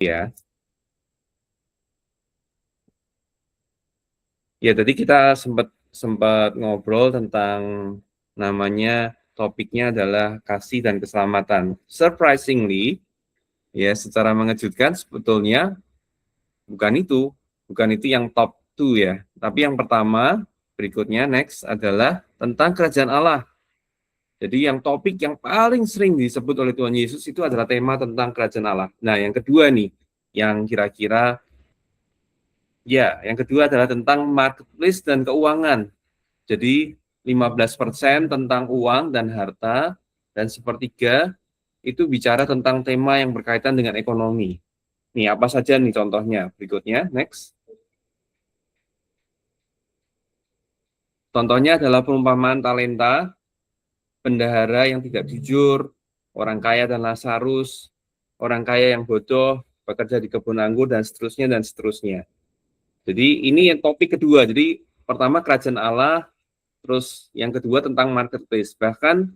Ya. Ya, tadi kita sempat ngobrol tentang namanya topiknya adalah kasih dan keselamatan. Surprisingly, ya secara mengejutkan sebetulnya bukan itu yang top 2 ya. Tapi yang pertama, berikutnya next adalah tentang kerajaan Allah. Jadi yang topik yang paling sering disebut oleh Tuhan Yesus itu adalah tema tentang kerajaan Allah. Nah, yang kedua nih, yang kira-kira yang kedua adalah tentang marketplace dan keuangan. Jadi 15% tentang uang dan harta, dan sepertiga itu bicara tentang tema yang berkaitan dengan ekonomi. Nih, apa saja nih contohnya? Berikutnya, next. Contohnya adalah perumpamaan talenta, bendahara yang tidak jujur, orang kaya dan Lazarus, orang kaya yang bodoh, bekerja di kebun anggur, dan seterusnya, dan seterusnya. Jadi ini yang topik kedua. Jadi pertama kerajaan Allah, terus yang kedua tentang marketplace. Bahkan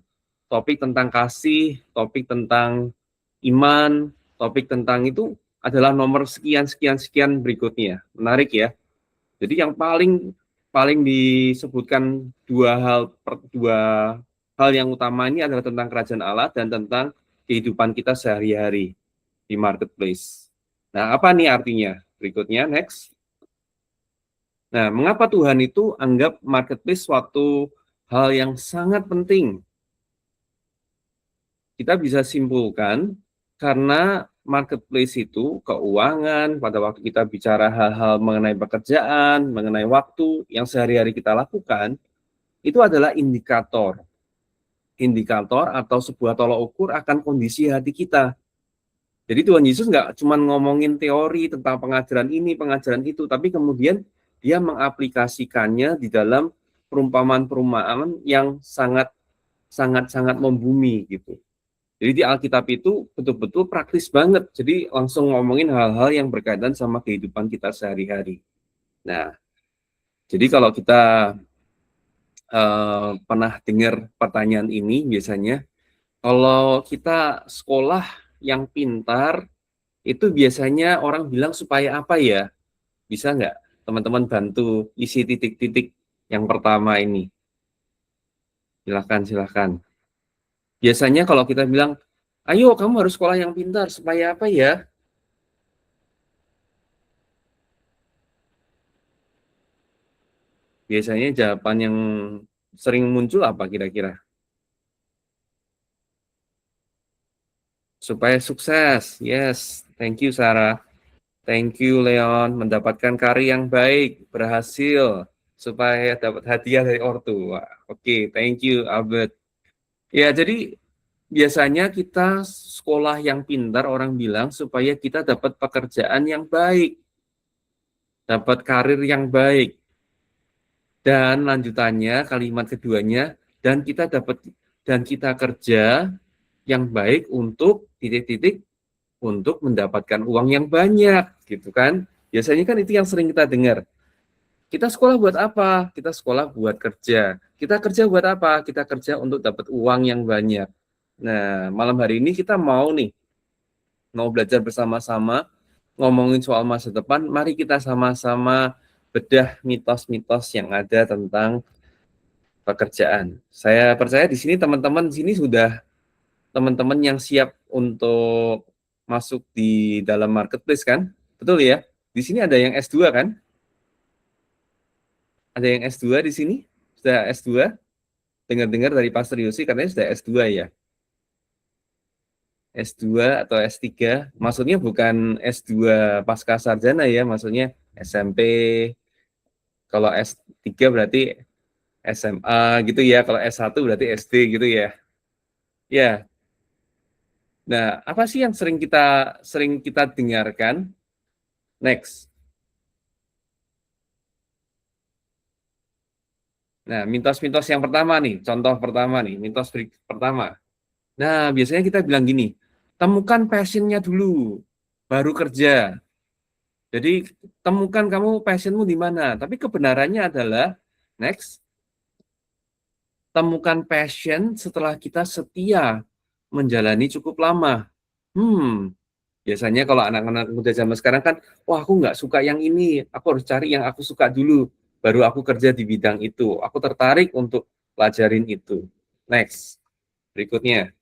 topik tentang kasih, topik tentang iman, topik tentang itu adalah nomor sekian sekian sekian berikutnya. Menarik ya. Jadi yang paling paling disebutkan dua hal yang utama ini adalah tentang kerajaan Allah dan tentang kehidupan kita sehari-hari di marketplace. Nah, apa nih artinya? Berikutnya, next. Nah, mengapa Tuhan itu anggap marketplace suatu hal yang sangat penting? Kita bisa simpulkan karena marketplace itu keuangan, pada waktu kita bicara hal-hal mengenai pekerjaan, mengenai waktu yang sehari-hari kita lakukan, itu adalah indikator atau sebuah tolok ukur akan kondisi hati kita. Jadi Tuhan Yesus nggak cuma ngomongin teori tentang pengajaran ini, pengajaran itu, tapi kemudian dia mengaplikasikannya di dalam perumpamaan-perumpamaan yang sangat membumi gitu. Jadi di Alkitab itu betul-betul praktis banget. Jadi langsung ngomongin hal-hal yang berkaitan sama kehidupan kita sehari-hari. Nah, jadi kalau kita pernah dengar pertanyaan ini biasanya, kalau kita sekolah yang pintar, itu biasanya orang bilang supaya apa ya? Bisa nggak teman-teman bantu isi titik-titik yang pertama ini? Silahkan. Biasanya kalau kita bilang, ayo kamu harus sekolah yang pintar, supaya apa ya? Biasanya jawaban yang sering muncul apa kira-kira? Supaya sukses. Yes, thank you Sarah. Thank you Leon, mendapatkan karir yang baik, berhasil, supaya dapat hadiah dari ortu. Wah, oke, thank you Albert. Ya, jadi biasanya kita sekolah yang pintar, orang bilang supaya kita dapat pekerjaan yang baik, dapat karir yang baik. Dan lanjutannya, kalimat keduanya, dan kita kerja yang baik untuk titik-titik untuk mendapatkan uang yang banyak, gitu kan? Biasanya kan itu yang sering kita dengar. Kita sekolah buat apa? Kita sekolah buat kerja. Kita kerja buat apa? Kita kerja untuk dapat uang yang banyak. Nah, malam hari ini kita mau belajar bersama-sama, ngomongin soal masa depan. Mari kita sama-sama bedah mitos-mitos yang ada tentang pekerjaan. Saya percaya di sini teman-teman di sini sudah teman-teman yang siap untuk masuk di dalam marketplace kan? Betul ya? Di sini ada yang S2 kan? Ada yang S2 di sini? Sudah S2? Dengar-dengar dari Pastor Yosi katanya sudah S2 ya? S2 atau S3? Maksudnya bukan S2 pasca sarjana ya, maksudnya SMP. Kalau S3 berarti SMA gitu ya, kalau S1 berarti SD gitu ya. Ya. Nah, apa sih yang sering kita dengarkan? Next. Nah, mitos-mitos yang pertama nih, contoh pertama nih, pertama. Nah, biasanya kita bilang gini, temukan passion-nya dulu, baru kerja. Jadi, temukan kamu passion-mu di mana. Tapi kebenarannya adalah, next, temukan passion setelah kita setia menjalani cukup lama. Hmm, Biasanya kalau anak-anak muda zaman sekarang kan, wah aku nggak suka yang ini, aku harus cari yang aku suka dulu, baru aku kerja di bidang itu. Aku tertarik untuk pelajarin itu. Next, berikutnya,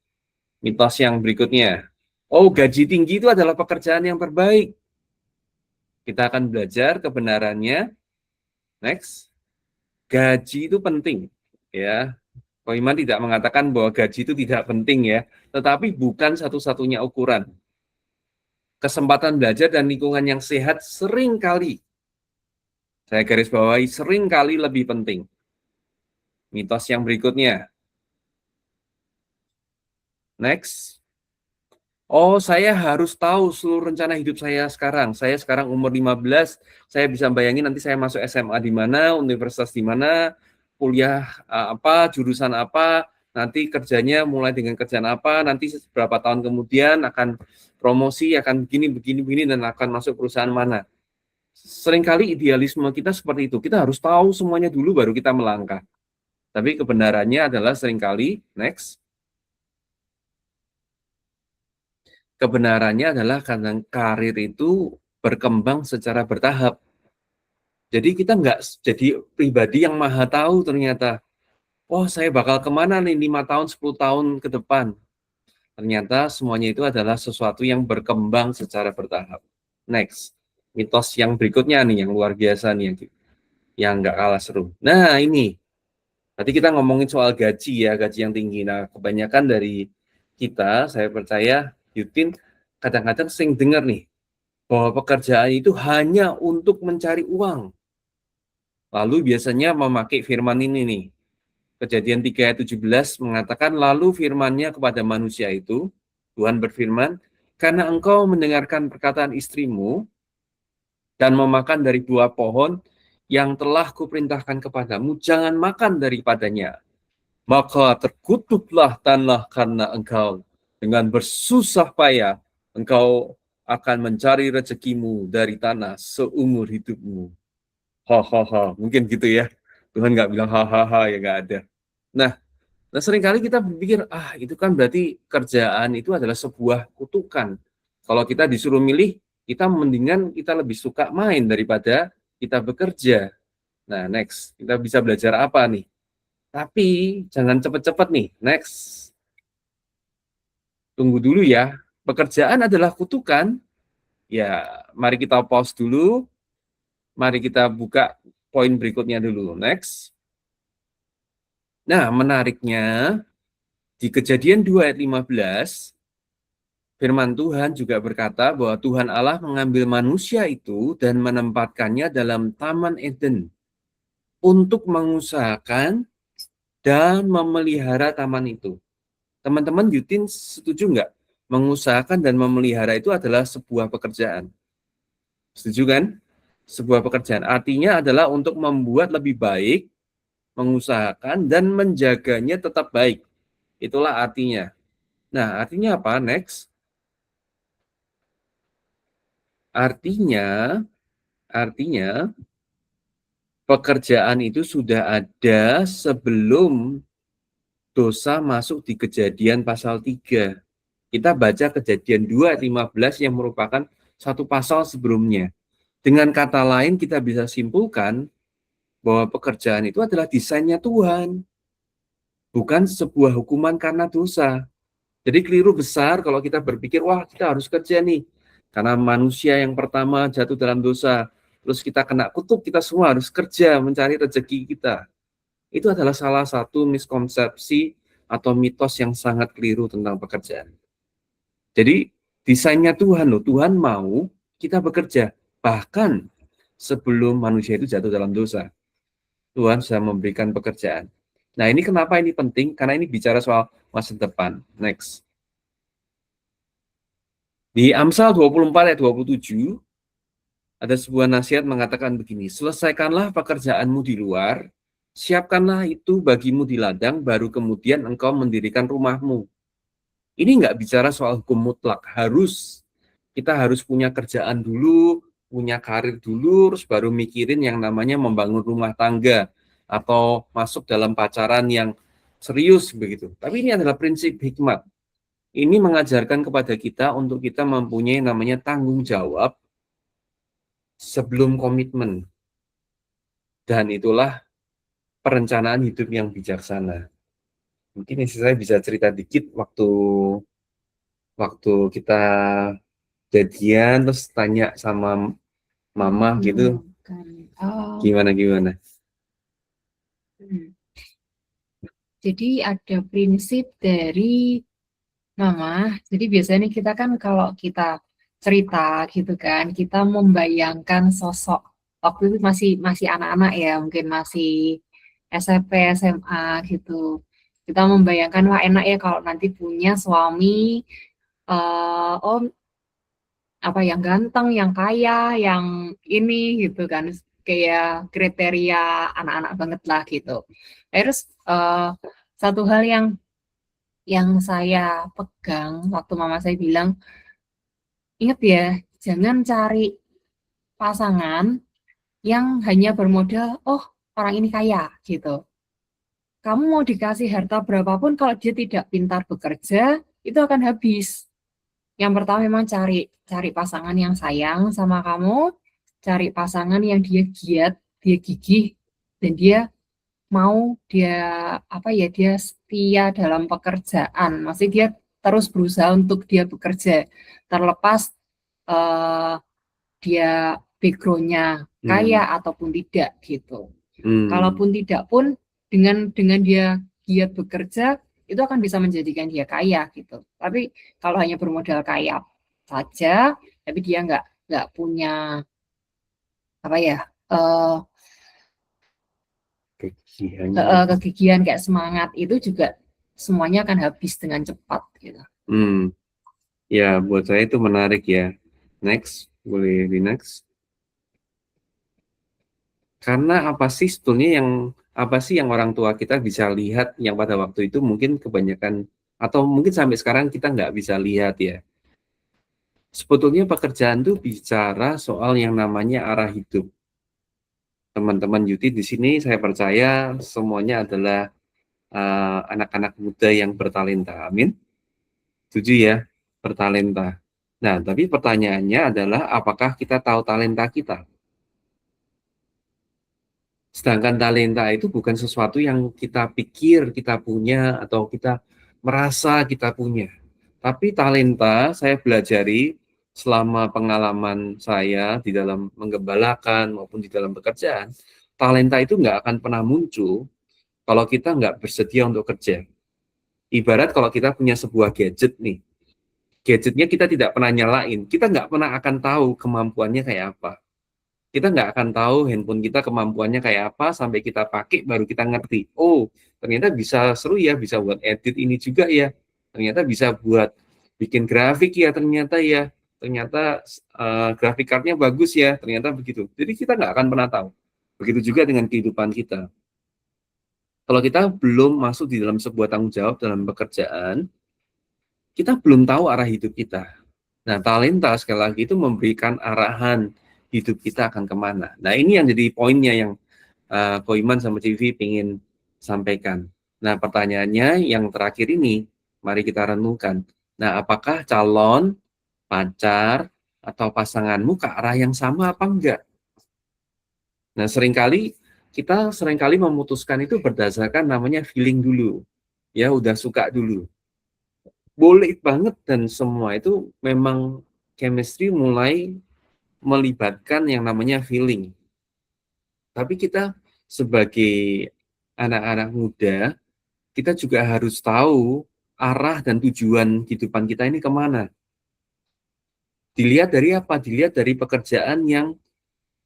mitos yang berikutnya. Oh, gaji tinggi itu adalah pekerjaan yang terbaik. Kita akan belajar kebenarannya. Next, gaji itu penting, ya. Koiman tidak mengatakan bahwa gaji itu tidak penting ya, tetapi bukan satu-satunya ukuran. Kesempatan belajar dan lingkungan yang sehat seringkali, saya garis bawahi, seringkali lebih penting. Mitos yang berikutnya. Next. Oh, saya harus tahu seluruh rencana hidup saya sekarang. Saya sekarang umur 15, saya bisa bayangin nanti saya masuk SMA di mana, universitas di mana, kuliah apa, jurusan apa, nanti kerjanya mulai dengan kerjaan apa, nanti beberapa tahun kemudian akan promosi, akan begini, dan akan masuk perusahaan mana. Seringkali idealisme kita seperti itu. Kita harus tahu semuanya dulu baru kita melangkah. Tapi kebenarannya adalah seringkali, next, kebenarannya adalah karena karir itu berkembang secara bertahap. Jadi kita nggak jadi pribadi yang maha tahu ternyata. Oh, saya bakal kemana nih 5 tahun, 10 tahun ke depan. Ternyata semuanya itu adalah sesuatu yang berkembang secara bertahap. Next, mitos yang berikutnya nih, yang luar biasa nih, yang nggak kalah seru. Nah, ini. Tadi kita ngomongin soal gaji ya, gaji yang tinggi. Nah, kebanyakan dari kita, saya percaya, Yutin, kadang-kadang sering dengar nih, bahwa pekerjaan itu hanya untuk mencari uang. Lalu biasanya memakai firman ini nih. Kejadian 3 ayat 17 mengatakan, lalu firman-Nya kepada manusia itu, Tuhan berfirman, karena engkau mendengarkan perkataan istrimu dan memakan dari buah pohon yang telah kuperintahkan kepadamu, jangan makan daripadanya. Maka terkutuklah tanah karena engkau. Dengan bersusah payah, engkau akan mencari rezekimu dari tanah seumur hidupmu. Hahaha, mungkin gitu ya. Tuhan nggak bilang hahaha, ya nggak ada. Nah, seringkali kita berpikir, itu kan berarti kerjaan itu adalah sebuah kutukan. Kalau kita disuruh milih, kita mendingan kita lebih suka main daripada kita bekerja. Nah, next, kita bisa belajar apa nih? Tapi jangan cepet-cepet nih, next. Tunggu dulu ya, pekerjaan adalah kutukan. Ya, mari kita pause dulu, mari kita buka poin berikutnya dulu, next. Nah, menariknya, di Kejadian 2 ayat 15, firman Tuhan juga berkata bahwa Tuhan Allah mengambil manusia itu dan menempatkannya dalam Taman Eden untuk mengusahakan dan memelihara taman itu. Teman-teman Yutin setuju nggak? Mengusahakan dan memelihara itu adalah sebuah pekerjaan. Setuju kan? Sebuah pekerjaan. Artinya adalah untuk membuat lebih baik, mengusahakan, dan menjaganya tetap baik. Itulah artinya. Nah, artinya apa? Next. Artinya pekerjaan itu sudah ada sebelum dosa masuk di Kejadian pasal 3. Kita baca Kejadian 2 ayat 15 yang merupakan satu pasal sebelumnya. Dengan kata lain kita bisa simpulkan bahwa pekerjaan itu adalah desainnya Tuhan, bukan sebuah hukuman karena dosa. Jadi keliru besar kalau kita berpikir, wah kita harus kerja nih, karena manusia yang pertama jatuh dalam dosa, terus kita kena kutuk, kita semua harus kerja mencari rezeki kita. Itu adalah salah satu miskonsepsi atau mitos yang sangat keliru tentang pekerjaan. Jadi desainnya Tuhan loh, Tuhan mau kita bekerja, bahkan sebelum manusia itu jatuh dalam dosa. Tuhan sudah memberikan pekerjaan. Nah, ini kenapa ini penting? Karena ini bicara soal masa depan. Next. Di Amsal 24 ayat 27, ada sebuah nasihat mengatakan begini, selesaikanlah pekerjaanmu di luar, siapkanlah itu bagimu di ladang, baru kemudian engkau mendirikan rumahmu. Ini nggak bicara soal hukum mutlak, kita harus punya kerjaan dulu, punya karir dulu, terus baru mikirin yang namanya membangun rumah tangga, atau masuk dalam pacaran yang serius begitu. Tapi ini adalah prinsip hikmat. Ini mengajarkan kepada kita untuk kita mempunyai namanya tanggung jawab sebelum komitmen. Dan itulah perencanaan hidup yang bijaksana. Mungkin saya bisa cerita dikit waktu kita jadian terus tanya sama mama gitu, gimana? Jadi ada prinsip dari mama. Jadi biasanya kita kan kalau kita cerita gitu kan, kita membayangkan sosok waktu itu masih masih anak-anak ya, mungkin masih SMP, SMA gitu. Kita membayangkan wah enak ya kalau nanti punya suami oh apa yang ganteng, yang kaya, yang ini gitu kan, kayak kriteria anak-anak banget lah gitu. Terus satu hal yang saya pegang waktu mama saya bilang, ingat ya, jangan cari pasangan yang hanya bermodal, oh orang ini kaya gitu. Kamu mau dikasih harta berapapun kalau dia tidak pintar bekerja, itu akan habis. Yang pertama memang cari cari pasangan yang sayang sama kamu, cari pasangan yang dia giat, dia gigih, dan mau dia apa ya dia setia dalam pekerjaan. Maksudnya dia terus berusaha untuk dia bekerja, terlepas eh, dia backgroundnya kaya ataupun tidak gitu. Kalaupun tidak pun dengan dia giat bekerja itu akan bisa menjadikan dia kaya gitu. Tapi kalau hanya bermodal kaya saja, tapi dia nggak punya apa ya eh, kegigihan kayak semangat itu juga semuanya akan habis dengan cepat gitu. Ya buat saya itu menarik ya. Next, boleh di next. Karena apa sih sebetulnya yang orang tua kita bisa lihat yang pada waktu itu mungkin kebanyakan atau mungkin sampai sekarang kita nggak bisa lihat ya. Sebetulnya pekerjaan itu bicara soal yang namanya arah hidup. Teman-teman Yuti di sini saya percaya semuanya adalah anak-anak muda yang bertalenta. Amin. Setuju ya, bertalenta. Nah, tapi pertanyaannya adalah apakah kita tahu talenta kita? Sedangkan talenta itu bukan sesuatu yang kita pikir kita punya atau kita merasa kita punya. Tapi talenta saya pelajari selama pengalaman saya di dalam menggembalakan maupun di dalam pekerjaan, talenta itu nggak akan pernah muncul kalau kita nggak bersedia untuk kerja. Ibarat kalau kita punya sebuah gadget nih, gadgetnya kita tidak pernah nyalain, kita nggak pernah akan tahu kemampuannya kayak apa. Kita nggak akan tahu handphone kita kemampuannya kayak apa sampai kita pakai baru kita ngerti. Oh, ternyata bisa seru ya, bisa buat edit ini juga ya. Ternyata bisa buat bikin grafik ya, ternyata grafik cardnya bagus ya, ternyata begitu. Jadi kita nggak akan pernah tahu. Begitu juga dengan kehidupan kita. Kalau kita belum masuk di dalam sebuah tanggung jawab dalam pekerjaan, kita belum tahu arah hidup kita. Nah, talenta sekali lagi itu memberikan arahan hidup kita akan kemana. Nah, ini yang jadi poinnya yang Ko Iman sama Civi ingin sampaikan. Nah, pertanyaannya yang terakhir ini, mari kita renungkan. Nah, apakah calon, pacar, atau pasanganmu ke arah yang sama apa enggak? Nah, seringkali memutuskan itu berdasarkan namanya feeling dulu. Ya, udah suka dulu. Boleh banget dan semua itu memang chemistry mulai melibatkan yang namanya feeling. Tapi kita sebagai anak-anak muda, kita juga harus tahu arah dan tujuan kehidupan kita ini kemana. Dilihat dari apa? Dilihat dari pekerjaan yang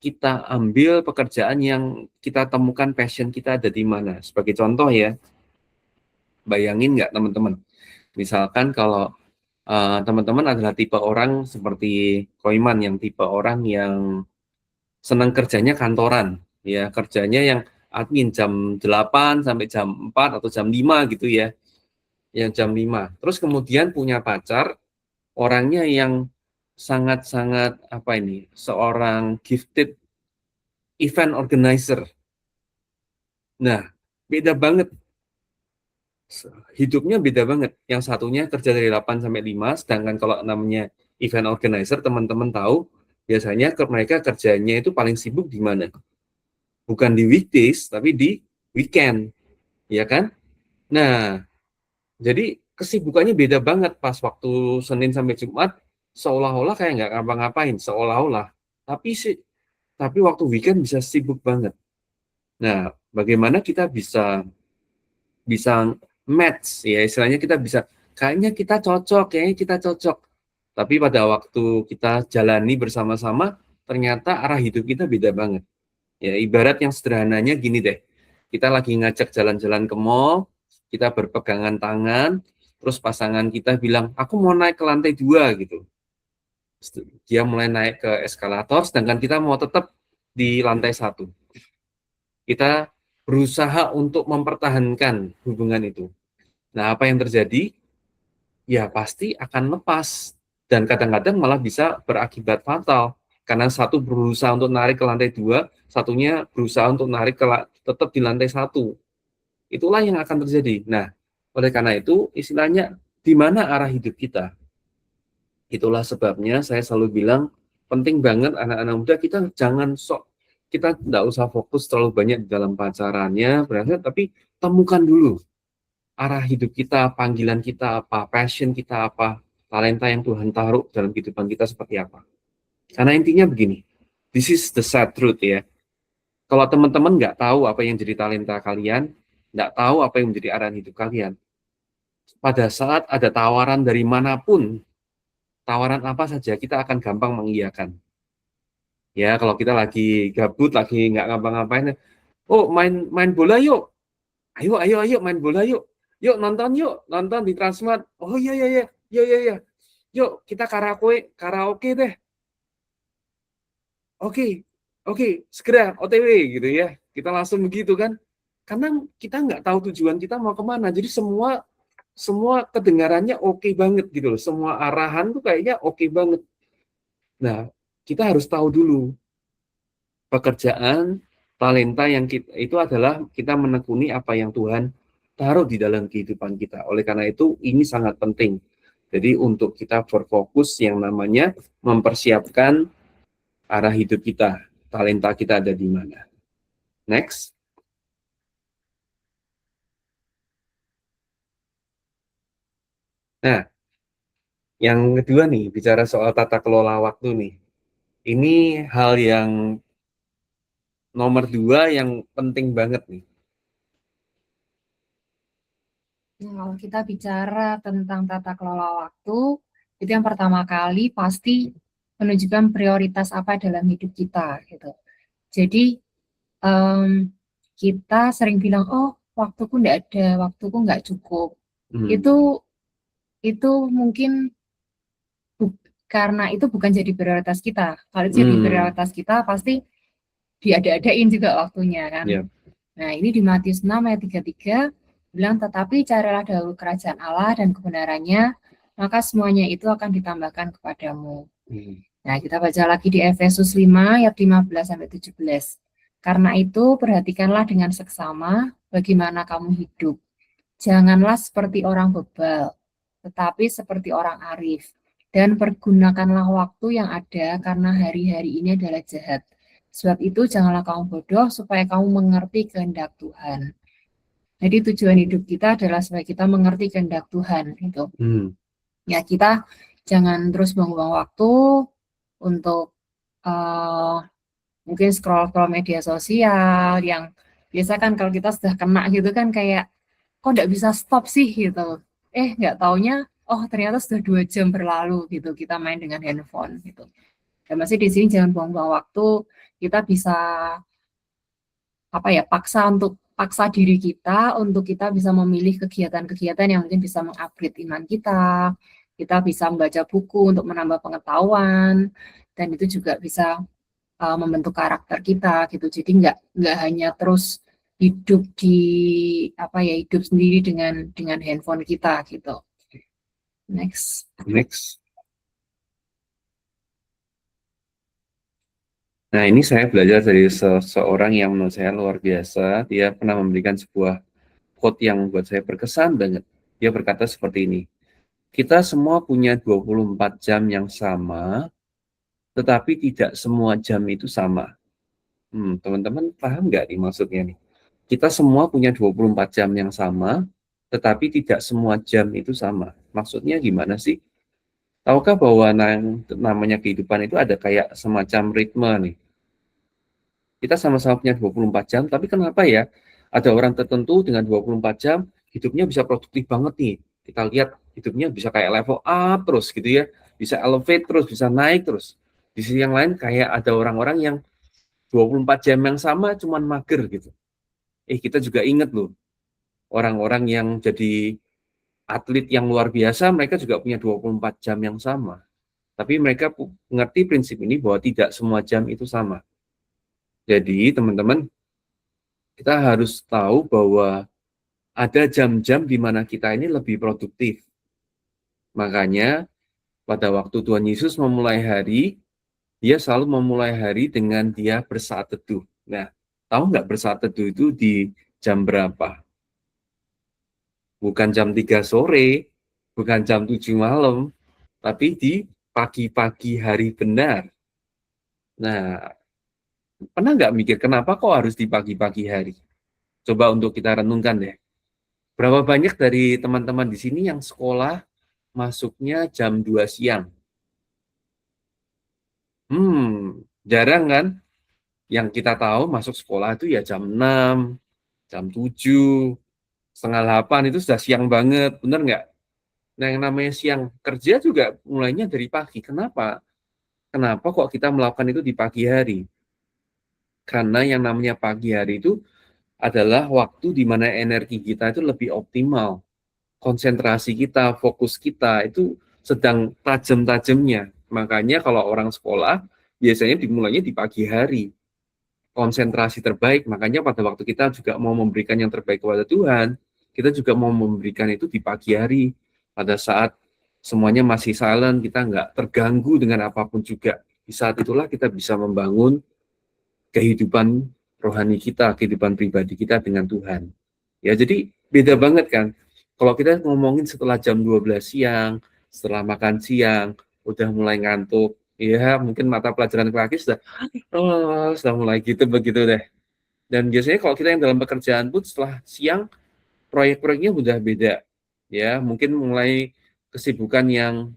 kita ambil, pekerjaan yang kita temukan passion kita ada di mana. Sebagai contoh ya, bayangin nggak teman-teman? Misalkan kalau teman-teman adalah tipe orang seperti Koiman, yang tipe orang yang senang kerjanya kantoran, ya kerjanya yang admin jam 8 sampai jam 4 atau jam 5 gitu ya, yang jam 5. Terus kemudian punya pacar, orangnya yang sangat-sangat apa ini, seorang gifted event organizer. Nah, beda banget. hidupnya beda banget. Yang satunya kerja dari 8 sampai 5, sedangkan kalau namanya event organizer, teman-teman tahu, biasanya mereka kerjanya itu paling sibuk di mana? Bukan di weekdays, tapi di weekend, ya kan? Nah, jadi kesibukannya beda banget pas waktu Senin sampai Jumat, seolah-olah kayak nggak ngapa-ngapain, seolah-olah. Tapi sih, tapi waktu weekend bisa sibuk banget. Nah, bagaimana kita bisa bisa match ya istilahnya kita bisa kayaknya kita cocok. Tapi pada waktu kita jalani bersama-sama ternyata arah hidup kita beda banget. Ya ibarat yang sederhananya gini deh. Kita lagi ngajak jalan-jalan ke mall, kita berpegangan tangan, terus pasangan kita bilang, "Aku mau naik ke lantai 2," gitu. Dia mulai naik ke eskalator sedangkan kita mau tetap di lantai 1. Kita berusaha untuk mempertahankan hubungan itu. Nah, apa yang terjadi? Ya pasti akan lepas dan kadang-kadang malah bisa berakibat fatal karena satu berusaha untuk narik ke lantai 2, satunya berusaha untuk narik tetap di lantai 1. Itulah yang akan terjadi. Nah, oleh karena itu istilahnya di mana arah hidup kita? Itulah sebabnya saya selalu bilang penting banget anak-anak muda kita jangan kita tidak usah fokus terlalu banyak di dalam pacarannya, tapi temukan dulu arah hidup kita, panggilan kita apa, passion kita apa, talenta yang Tuhan taruh dalam kehidupan kita seperti apa. Karena intinya begini, this is the sad truth ya. Kalau teman-teman nggak tahu apa yang jadi talenta kalian, nggak tahu apa yang menjadi arahan hidup kalian, pada saat ada tawaran dari manapun, tawaran apa saja kita akan gampang mengiyakan. Ya, kalau kita lagi gabut, lagi nggak ngapa-ngapain, oh main main bola yuk, ayo ayo ayo main bola yuk, yuk nonton di Transmart, oh iya iya iya, iya iya iya, yuk kita karaoke deh, oke oke segera OTW gitu ya, kita langsung begitu kan, karena kita nggak tahu tujuan kita mau kemana, jadi semua semua kedengarannya oke banget gitu loh, semua arahan tuh kayaknya oke banget. Nah, kita harus tahu dulu pekerjaan, talenta yang kita itu adalah kita menekuni apa yang Tuhan taruh di dalam kehidupan kita. Oleh karena itu, ini sangat penting. Jadi untuk kita berfokus yang namanya mempersiapkan arah hidup kita, talenta kita ada di mana. Next. Nah, yang kedua nih, bicara soal tata kelola waktu nih. Ini hal yang nomor 2 yang penting banget nih. Nah, kalau kita bicara tentang tata kelola waktu, itu yang pertama kali pasti menunjukkan prioritas apa dalam hidup kita gitu. Jadi em, kita sering bilang, oh waktuku nggak ada, waktuku nggak cukup. Itu itu mungkin karena itu bukan jadi prioritas kita. Kalau jadi prioritas kita pasti diada-adain juga waktunya kan. Yeah. Nah ini di Matius 6 ayat 33 bilang, tetapi carilah dahulu kerajaan Allah dan kebenarannya, maka semuanya itu akan ditambahkan kepadamu. Nah, kita baca lagi di Efesus 5 ayat 15 sampai 17. Karena itu, perhatikanlah dengan seksama bagaimana kamu hidup. Janganlah seperti orang bebal, tetapi seperti orang arif. Dan pergunakanlah waktu yang ada karena hari-hari ini adalah jahat. Sebab itu janganlah kamu bodoh supaya kamu mengerti kehendak Tuhan. Jadi tujuan hidup kita adalah supaya kita mengerti kehendak Tuhan gitu. Ya kita jangan terus buang-buang waktu untuk mungkin scroll media sosial yang biasa kan kalau kita sudah kena gitu kan kayak kok nggak bisa stop sih gitu. Nggak taunya oh ternyata sudah 2 jam berlalu gitu kita main dengan handphone gitu. Dan masih di sini jangan buang-buang waktu, kita bisa paksa diri kita untuk kita bisa memilih kegiatan-kegiatan yang mungkin bisa mengupgrade iman kita. Kita bisa membaca buku untuk menambah pengetahuan dan itu juga bisa membentuk karakter kita gitu. Jadi nggak hanya terus hidup hidup sendiri dengan handphone kita gitu. Next. Nah, ini saya belajar dari seseorang yang menurut saya luar biasa. Dia pernah memberikan sebuah quote yang buat saya berkesan banget. Dia berkata seperti ini, kita semua punya 24 jam yang sama, tetapi tidak semua jam itu sama. Teman-teman paham nggak nih maksudnya nih? Kita semua punya 24 jam yang sama, tetapi tidak semua jam itu sama. Maksudnya gimana sih? Tahukah bahwa namanya kehidupan itu ada kayak semacam ritme nih. Kita sama-sama punya 24 jam, tapi kenapa ya ada orang tertentu dengan 24 jam hidupnya bisa produktif banget nih. Kita lihat hidupnya bisa kayak level up terus gitu ya, bisa elevate terus, bisa naik terus. Di sisi yang lain kayak ada orang-orang yang 24 jam yang sama cuman mager gitu. Kita juga inget loh, orang-orang yang jadi atlet yang luar biasa, mereka juga punya 24 jam yang sama. Tapi mereka mengerti prinsip ini bahwa tidak semua jam itu sama. Jadi teman-teman, kita harus tahu bahwa ada jam-jam di mana kita ini lebih produktif. Makanya pada waktu Tuhan Yesus memulai hari, dia selalu memulai hari dengan dia bersaat teduh. Nah, tahu nggak bersaat teduh itu di jam berapa? Bukan jam 3 sore, bukan jam 7 malam, tapi di pagi-pagi hari benar. Nah, pernah nggak mikir kenapa kok harus di pagi-pagi hari? Coba untuk kita renungkan deh. Berapa banyak dari teman-teman di sini yang sekolah masuknya jam 2 siang? Jarang kan? Yang kita tahu masuk sekolah itu ya jam 6, jam 7, setengah 8 itu sudah siang banget, bener nggak? Nah, yang namanya siang kerja juga mulainya dari pagi. Kenapa? Kenapa kok kita melakukan itu di pagi hari? Karena yang namanya pagi hari itu adalah waktu di mana energi kita itu lebih optimal. Konsentrasi kita, fokus kita itu sedang tajam-tajamnya. Makanya kalau orang sekolah biasanya dimulainya di pagi hari. Konsentrasi terbaik, makanya pada waktu kita juga mau memberikan yang terbaik kepada Tuhan, kita juga mau memberikan itu di pagi hari, pada saat semuanya masih silent, kita nggak terganggu dengan apapun juga. Di saat itulah kita bisa membangun kehidupan rohani kita, kehidupan pribadi kita dengan Tuhan. Ya, jadi beda banget kan. Kalau kita ngomongin setelah jam 12 siang, setelah makan siang, udah mulai ngantuk, ya mungkin mata pelajaran lagi sudah mulai gitu begitu deh. Dan biasanya kalau kita yang dalam pekerjaan pun setelah siang, proyek-proyeknya udah beda. Ya, mungkin mulai kesibukan yang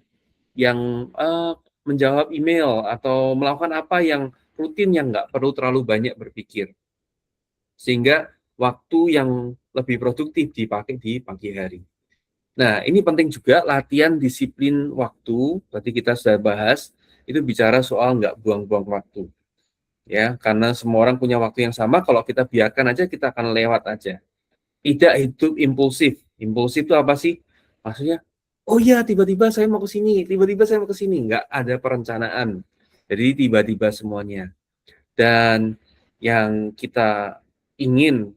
menjawab email atau melakukan apa yang rutin yang nggak perlu terlalu banyak berpikir. Sehingga waktu yang lebih produktif dipakai di pagi hari. Nah, ini penting juga latihan disiplin waktu. Tadi kita sudah bahas, itu bicara soal nggak buang-buang waktu. Ya, karena semua orang punya waktu yang sama, kalau kita biarkan aja, kita akan lewat aja. Tidak hidup impulsif. Impulsif itu apa sih? Maksudnya, oh ya, tiba-tiba saya mau ke sini, tiba-tiba saya mau ke sini. Nggak ada perencanaan. Jadi tiba-tiba semuanya. Dan yang kita ingin,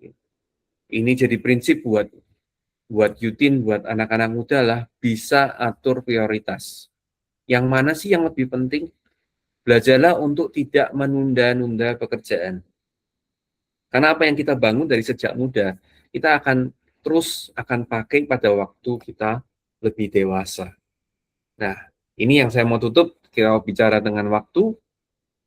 ini jadi prinsip buat Yutin, buat anak-anak muda lah, bisa atur prioritas. Yang mana sih yang lebih penting? Belajarlah untuk tidak menunda-nunda pekerjaan. Karena apa yang kita bangun dari sejak muda, kita akan pakai pada waktu kita lebih dewasa. Nah, ini yang saya mau tutup, kita bicara dengan waktu,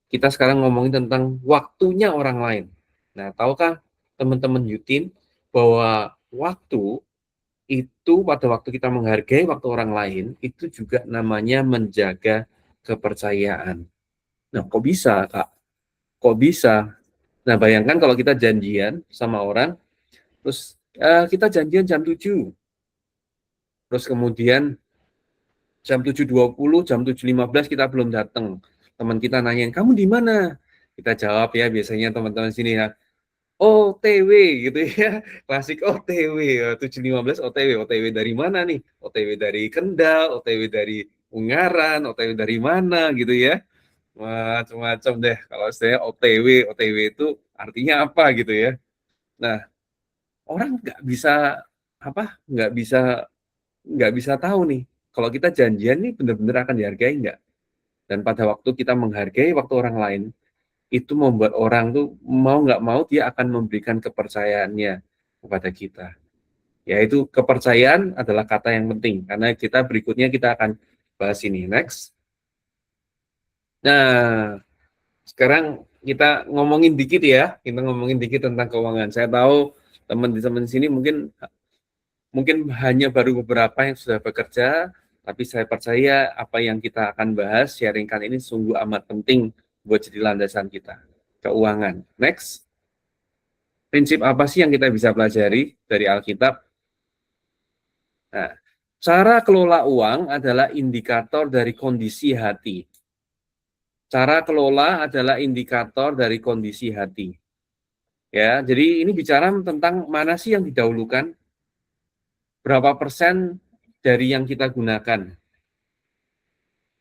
kita sekarang ngomongin tentang waktunya orang lain. Nah, tahukah teman-teman Yutin bahwa waktu itu pada waktu kita menghargai waktu orang lain, itu juga namanya menjaga kepercayaan. Nah, kok bisa, Kak? Kok bisa? Nah, bayangkan kalau kita janjian sama orang, terus kita janjian jam 7. Terus kemudian jam 7.20, jam 7.15 kita belum datang. Teman kita nanyain, "Kamu di mana?" Kita jawab ya, biasanya teman-teman sini ya, OTW gitu ya. Klasik OTW, 7.15 OTW. OTW dari mana nih? OTW dari Kendal, OTW dari Ungaran, OTW dari mana gitu ya. Macam-macam deh. Kalau saya OTW, OTW itu artinya apa gitu ya. Nah, orang nggak bisa tahu nih kalau kita janjian nih benar-benar akan dihargai nggak. Dan pada waktu kita menghargai waktu orang lain, itu membuat orang tuh mau nggak mau dia akan memberikan kepercayaannya kepada kita. Yaitu kepercayaan adalah kata yang penting, karena kita berikutnya kita akan bahas ini. Next. Nah, sekarang kita ngomongin dikit ya, kita ngomongin dikit tentang keuangan. Saya tahu teman-teman di sini mungkin hanya baru beberapa yang sudah bekerja, tapi saya percaya apa yang kita akan bahas, sharingkan ini sungguh amat penting buat jadi landasan kita. Keuangan. Next. Prinsip apa sih yang kita bisa pelajari dari Alkitab? Nah, cara kelola uang adalah indikator dari kondisi hati. Cara kelola adalah indikator dari kondisi hati. Ya, jadi ini bicara tentang mana sih yang didahulukan, berapa persen dari yang kita gunakan.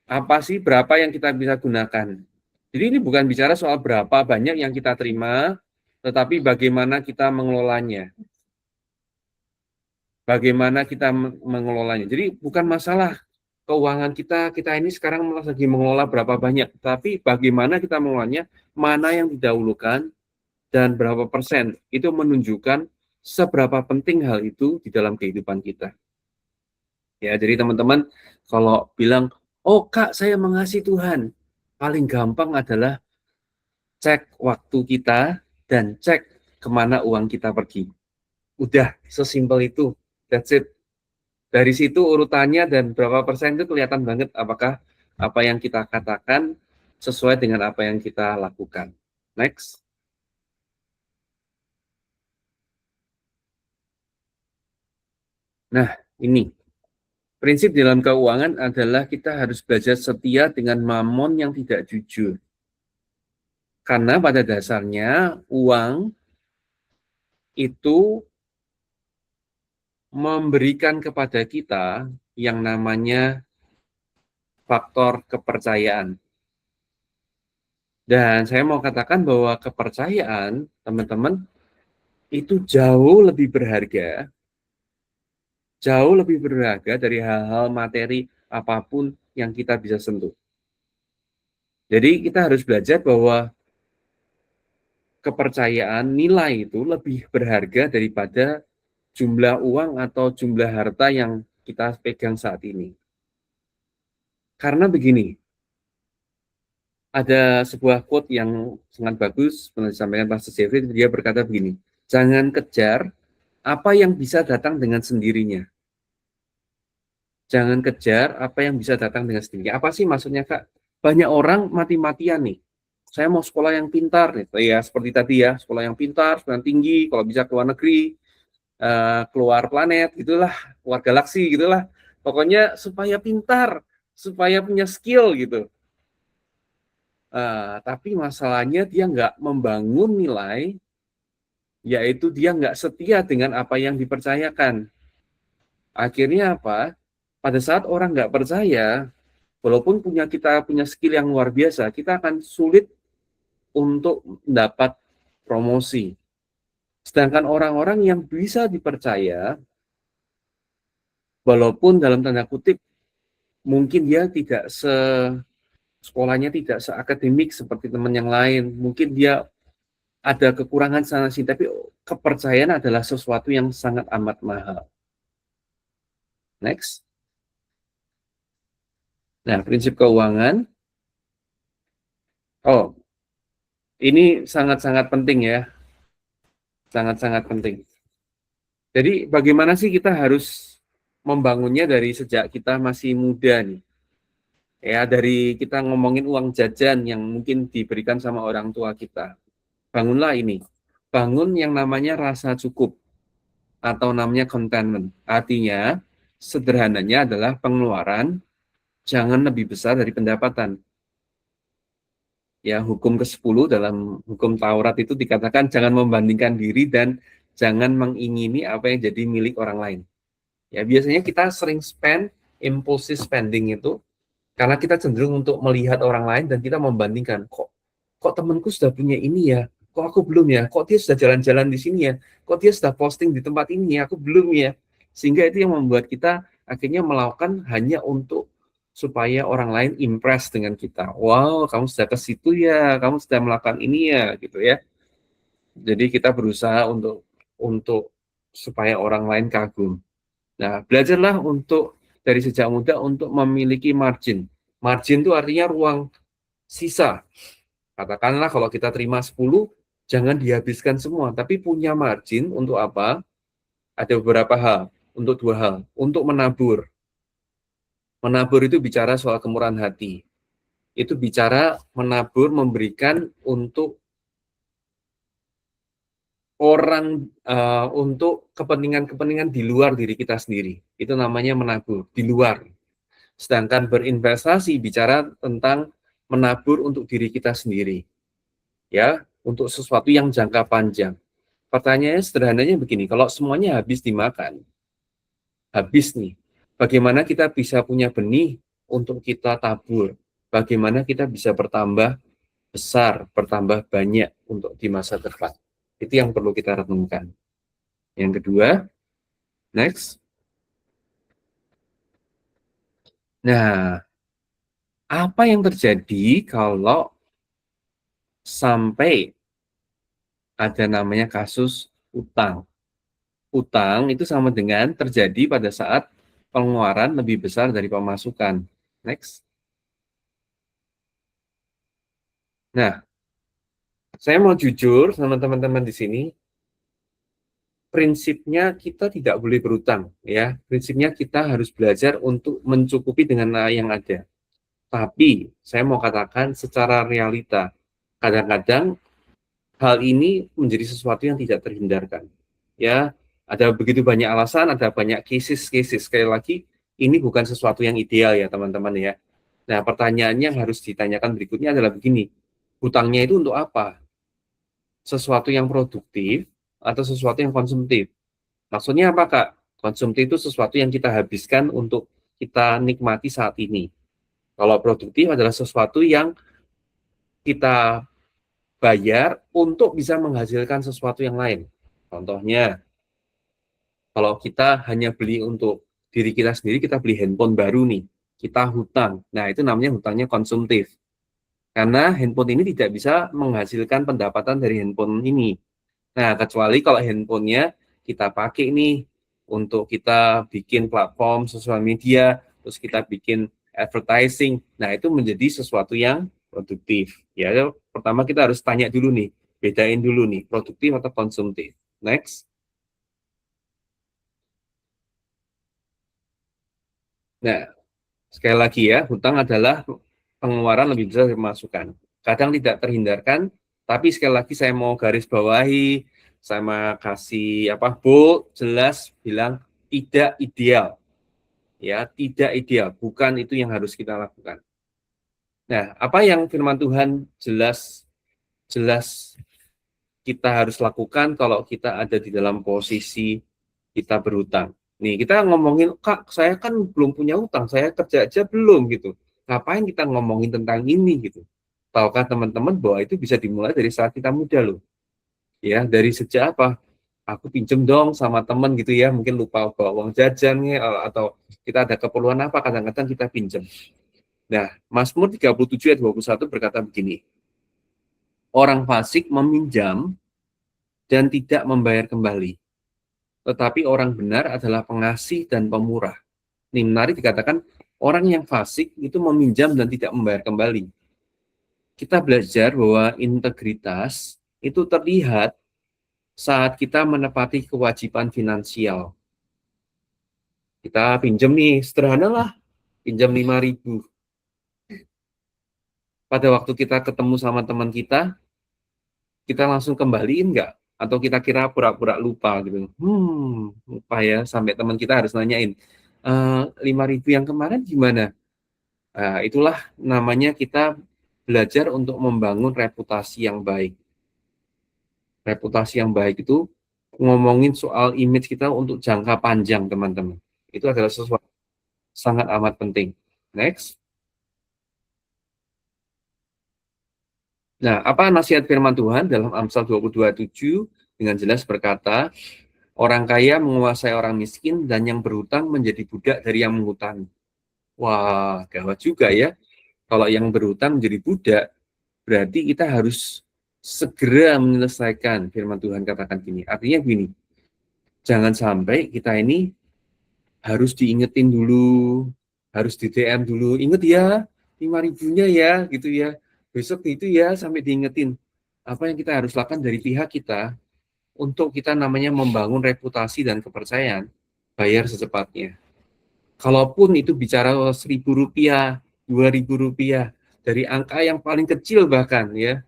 Apa sih berapa yang kita bisa gunakan? Jadi ini bukan bicara soal berapa banyak yang kita terima, tetapi bagaimana kita mengelolanya. Bagaimana kita mengelolanya. Jadi bukan masalah keuangan kita ini sekarang lagi mengelola berapa banyak, tapi bagaimana kita mengelolanya, mana yang didahulukan, dan berapa persen. Itu menunjukkan seberapa penting hal itu di dalam kehidupan kita. Ya, jadi teman-teman kalau bilang, oh Kak, saya mengasihi Tuhan, paling gampang adalah cek waktu kita dan cek kemana uang kita pergi. Udah, sesimpel itu. That's it. Dari situ urutannya dan berapa persen itu kelihatan banget apakah apa yang kita katakan sesuai dengan apa yang kita lakukan. Next. Nah, ini. Prinsip dalam keuangan adalah kita harus belajar setia dengan mamon yang tidak jujur. Karena pada dasarnya uang itu memberikan kepada kita yang namanya faktor kepercayaan. Dan saya mau katakan bahwa kepercayaan, teman-teman, itu jauh lebih berharga dari hal-hal materi apapun yang kita bisa sentuh. Jadi kita harus belajar bahwa kepercayaan nilai itu lebih berharga daripada jumlah uang atau jumlah harta yang kita pegang saat ini. Karena begini, ada sebuah quote yang sangat bagus pernah disampaikan Pastor Jeffrey, dia berkata begini, jangan kejar apa yang bisa datang dengan sendirinya. Jangan kejar apa yang bisa datang dengan sendirinya. Apa sih maksudnya, Kak? Banyak orang mati-matian nih. Saya mau sekolah yang pintar, nih. Ya seperti tadi ya, sekolah yang pintar, sekolah yang tinggi, kalau bisa keluar negeri, keluar planet, gitulah, keluar galaksi, gitulah. Pokoknya supaya pintar, supaya punya skill gitu. Tapi masalahnya dia nggak membangun nilai, yaitu dia nggak setia dengan apa yang dipercayakan. Akhirnya apa? Pada saat orang nggak percaya, walaupun kita punya skill yang luar biasa, kita akan sulit untuk mendapat promosi. Sedangkan orang-orang yang bisa dipercaya, walaupun dalam tanda kutip, mungkin dia tidak sekolahnya tidak seakademik seperti teman yang lain, mungkin dia ada kekurangan sana sini, tapi kepercayaan adalah sesuatu yang sangat amat mahal. Next. Nah, prinsip keuangan. Oh, ini sangat-sangat penting ya. Sangat-sangat penting. Jadi bagaimana sih kita harus membangunnya dari sejak kita masih muda nih. Ya, dari kita ngomongin uang jajan yang mungkin diberikan sama orang tua kita. Bangunlah ini. Bangun yang namanya rasa cukup atau namanya contentment. Artinya, sederhananya adalah pengeluaran jangan lebih besar dari pendapatan. Ya, hukum ke-10 dalam hukum Taurat itu dikatakan jangan membandingkan diri dan jangan mengingini apa yang jadi milik orang lain. Ya, biasanya kita sering impulsive spending itu karena kita cenderung untuk melihat orang lain dan kita membandingkan, kok temanku sudah punya ini ya, kok aku belum ya, kok dia sudah jalan-jalan di sini ya, kok dia sudah posting di tempat ini ya, aku belum ya. Sehingga itu yang membuat kita akhirnya melakukan hanya untuk supaya orang lain impress dengan kita. Wow, kamu sudah ke situ ya, kamu sudah melakukan ini ya, gitu ya. Jadi kita berusaha untuk supaya orang lain kagum. Nah, belajarlah untuk dari sejak muda untuk memiliki margin. Margin itu artinya ruang sisa. Katakanlah kalau kita terima 10, jangan dihabiskan semua, tapi punya margin untuk apa? Ada beberapa hal, untuk dua hal. Untuk menabur. Menabur itu bicara soal kemurahan hati. Itu bicara menabur, memberikan untuk orang, untuk kepentingan-kepentingan di luar diri kita sendiri. Itu namanya menabur, di luar. Sedangkan berinvestasi bicara tentang menabur untuk diri kita sendiri. Ya, untuk sesuatu yang jangka panjang. Pertanyaannya sederhananya begini, kalau semuanya habis dimakan, habis nih, bagaimana kita bisa punya benih untuk kita tabur? Bagaimana kita bisa bertambah besar, bertambah banyak untuk di masa depan? Itu yang perlu kita renungkan. Yang kedua, next. Nah, apa yang terjadi kalau sampai ada namanya kasus utang? Utang itu sama dengan terjadi pada saat pengeluaran lebih besar dari pemasukan. Next. Nah, saya mau jujur sama teman-teman di sini, prinsipnya kita tidak boleh berutang, ya. Prinsipnya kita harus belajar untuk mencukupi dengan yang ada. Tapi saya mau katakan secara realita, kadang-kadang hal ini menjadi sesuatu yang tidak terhindarkan. Ya, ada begitu banyak alasan, ada banyak cases-cases. Sekali lagi, ini bukan sesuatu yang ideal ya teman-teman ya. Nah, pertanyaannya yang harus ditanyakan berikutnya adalah begini, hutangnya itu untuk apa? Sesuatu yang produktif atau sesuatu yang konsumtif? Maksudnya apa, Kak? Konsumtif itu sesuatu yang kita habiskan untuk kita nikmati saat ini. Kalau produktif adalah sesuatu yang kita bayar untuk bisa menghasilkan sesuatu yang lain. Contohnya, kalau kita hanya beli untuk diri kita sendiri, kita beli handphone baru nih, kita hutang. Nah, itu namanya hutangnya konsumtif. Karena handphone ini tidak bisa menghasilkan pendapatan dari handphone ini. Nah, kecuali kalau handphonenya kita pakai nih untuk kita bikin platform sosial media, terus kita bikin advertising. Nah, itu menjadi sesuatu yang produktif. Ya, pertama kita harus tanya dulu nih, bedain dulu nih, produktif atau konsumtif. Next. Nah, sekali lagi ya, hutang adalah pengeluaran lebih besar dari pemasukan. Kadang tidak terhindarkan, tapi sekali lagi saya mau garis bawahi, saya mau kasih apa bold, jelas bilang tidak ideal. Ya, tidak ideal, bukan itu yang harus kita lakukan. Nah, apa yang firman Tuhan jelas jelas kita harus lakukan kalau kita ada di dalam posisi kita berhutang. Nih, kita ngomongin, Kak, saya kan belum punya utang, saya kerja aja belum gitu. Ngapain kita ngomongin tentang ini gitu? Tahukah teman-teman bahwa itu bisa dimulai dari saat kita muda loh. Ya, dari sejak apa? Aku pinjem dong sama teman gitu ya, mungkin lupa bawa uang jajan ya, atau kita ada keperluan apa, kadang-kadang kita pinjem. Nah, Mazmur 37 ayat 21 berkata begini, orang fasik meminjam dan tidak membayar kembali. Tetapi orang benar adalah pengasih dan pemurah. Ini menarik dikatakan, orang yang fasik itu meminjam dan tidak membayar kembali. Kita belajar bahwa integritas itu terlihat saat kita menepati kewajiban finansial. Kita pinjam nih, sederhana lah, pinjam 5.000. Pada waktu kita ketemu sama teman kita langsung kembaliin nggak? Atau kita kira pura-pura lupa gitu. Lupa ya, sampai teman kita harus nanyain, 5.000 yang kemarin gimana? Nah, itulah namanya kita belajar untuk membangun reputasi yang baik. Reputasi yang baik itu ngomongin soal image kita untuk jangka panjang, teman-teman. Itu adalah sesuatu sangat amat penting. Next. Nah, apa nasihat firman Tuhan dalam Amsal 22:7 dengan jelas berkata, orang kaya menguasai orang miskin dan yang berhutang menjadi budak dari yang menghutang. Wah, gawat juga ya. Kalau yang berhutang menjadi budak, berarti kita harus segera menyelesaikan. Firman Tuhan katakan gini. Artinya gini, Jangan sampai kita ini harus diingetin dulu, harus di DM dulu, inget ya 5.000-nya ya gitu ya, besok itu ya, sampai diingetin. Apa yang kita harus lakukan dari pihak kita untuk kita namanya membangun reputasi dan kepercayaan, bayar secepatnya. Kalaupun itu bicara Rp1.000, Rp2.000, dari angka yang paling kecil bahkan ya,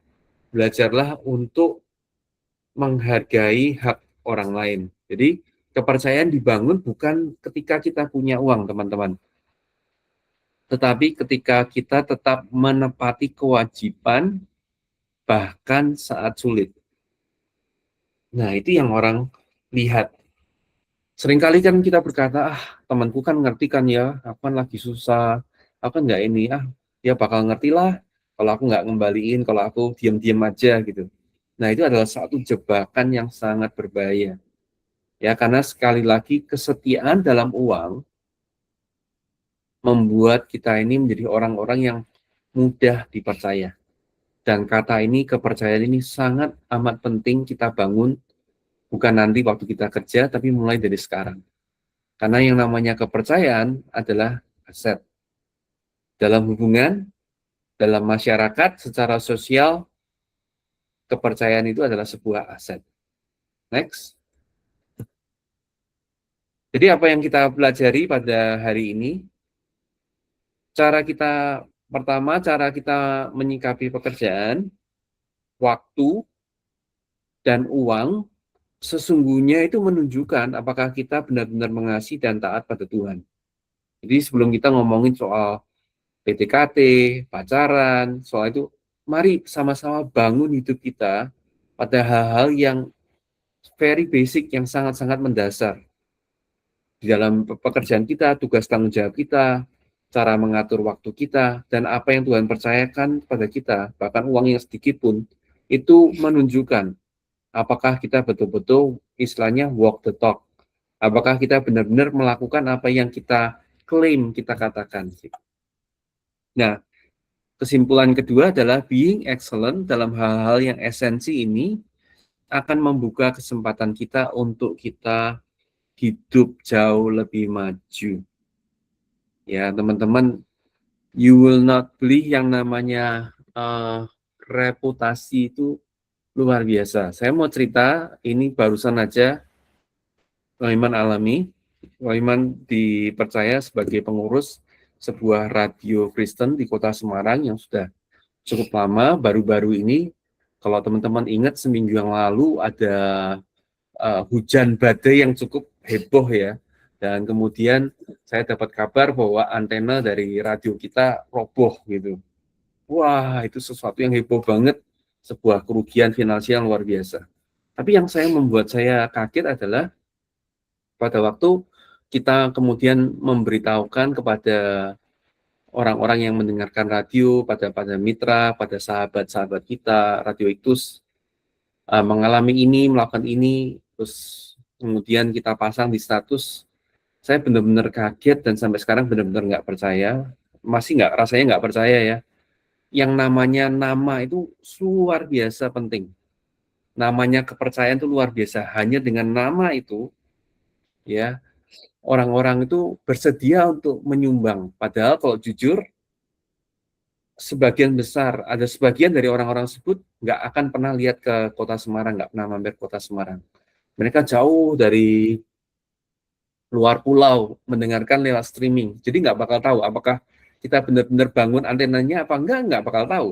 belajarlah untuk menghargai hak orang lain. Jadi kepercayaan dibangun bukan ketika kita punya uang, teman-teman, tetapi ketika kita tetap menepati kewajiban bahkan saat sulit. Nah, itu yang orang lihat. Seringkali kan kita berkata, temanku kan ngerti kan ya, aku kan lagi susah, aku kan nggak ini, dia bakal ngerti lah kalau aku nggak ngembaliin, kalau aku diam-diam aja gitu. Nah, itu adalah satu jebakan yang sangat berbahaya. Ya, karena sekali lagi kesetiaan dalam uang membuat kita ini menjadi orang-orang yang mudah dipercaya. Dan kata ini, kepercayaan ini sangat amat penting kita bangun, bukan nanti waktu kita kerja, tapi mulai dari sekarang. Karena yang namanya kepercayaan adalah aset. Dalam hubungan, dalam masyarakat, secara sosial, kepercayaan itu adalah sebuah aset. Next. Jadi apa yang kita pelajari pada hari ini, pertama, cara kita menyikapi pekerjaan, waktu, dan uang, sesungguhnya itu menunjukkan apakah kita benar-benar mengasihi dan taat pada Tuhan. Jadi sebelum kita ngomongin soal PDKT, pacaran, soal itu, mari sama-sama bangun hidup kita pada hal-hal yang very basic, yang sangat-sangat mendasar. Di dalam pekerjaan kita, tugas tanggung jawab kita, cara mengatur waktu kita, dan apa yang Tuhan percayakan pada kita, bahkan uang yang sedikit pun, itu menunjukkan apakah kita betul-betul istilahnya walk the talk. Apakah kita benar-benar melakukan apa yang kita klaim, kita katakan. Nah, kesimpulan kedua adalah being excellent dalam hal-hal yang esensi ini akan membuka kesempatan kita untuk kita hidup jauh lebih maju. Ya, teman-teman, you will not believe yang namanya reputasi itu luar biasa. Saya mau cerita, ini barusan aja Waiman alami. Waiman dipercaya sebagai pengurus sebuah radio Kristen di Kota Semarang yang sudah cukup lama. Baru-baru ini, kalau teman-teman ingat, seminggu yang lalu ada hujan badai yang cukup heboh ya. Dan kemudian saya dapat kabar bahwa antena dari radio kita roboh gitu. Wah, itu sesuatu yang heboh banget, sebuah kerugian finansial luar biasa. Tapi yang membuat saya kaget adalah pada waktu kita kemudian memberitahukan kepada orang-orang yang mendengarkan radio, pada mitra, pada sahabat-sahabat kita, Radio Iktus, mengalami ini, melakukan ini, terus kemudian kita pasang di status. Saya benar-benar kaget dan sampai sekarang benar-benar nggak percaya, masih rasanya nggak percaya ya. Yang namanya nama itu luar biasa penting. Namanya kepercayaan itu luar biasa. Hanya dengan nama itu, ya, orang-orang itu bersedia untuk menyumbang. Padahal kalau jujur, ada sebagian dari orang-orang tersebut nggak akan pernah lihat ke Kota Semarang, nggak pernah mampir Kota Semarang. Mereka jauh dari luar pulau mendengarkan lewat streaming. Jadi nggak bakal tahu apakah kita benar-benar bangun antenanya apa nggak bakal tahu.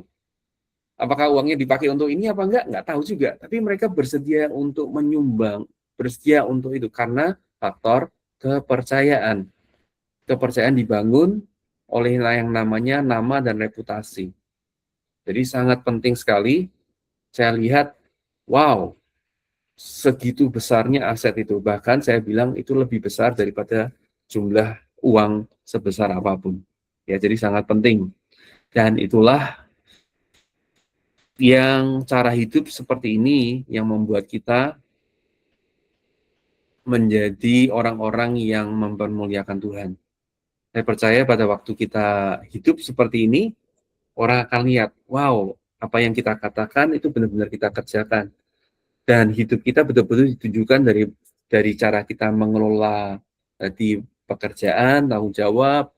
Apakah uangnya dipakai untuk ini apa nggak tahu juga. Tapi mereka bersedia untuk menyumbang, bersedia untuk itu karena faktor kepercayaan. Kepercayaan dibangun oleh yang namanya nama dan reputasi. Jadi sangat penting sekali. Saya lihat, wow, segitu besarnya aset itu. Bahkan saya bilang itu lebih besar daripada jumlah uang sebesar apapun. Ya, jadi sangat penting. Dan itulah yang cara hidup seperti ini yang membuat kita menjadi orang-orang yang mempermuliakan Tuhan. Saya percaya pada waktu kita hidup seperti ini, orang akan lihat, wow, apa yang kita katakan itu benar-benar kita kerjakan. Dan hidup kita betul-betul ditujukan dari dari cara kita mengelola di pekerjaan, tanggung jawab,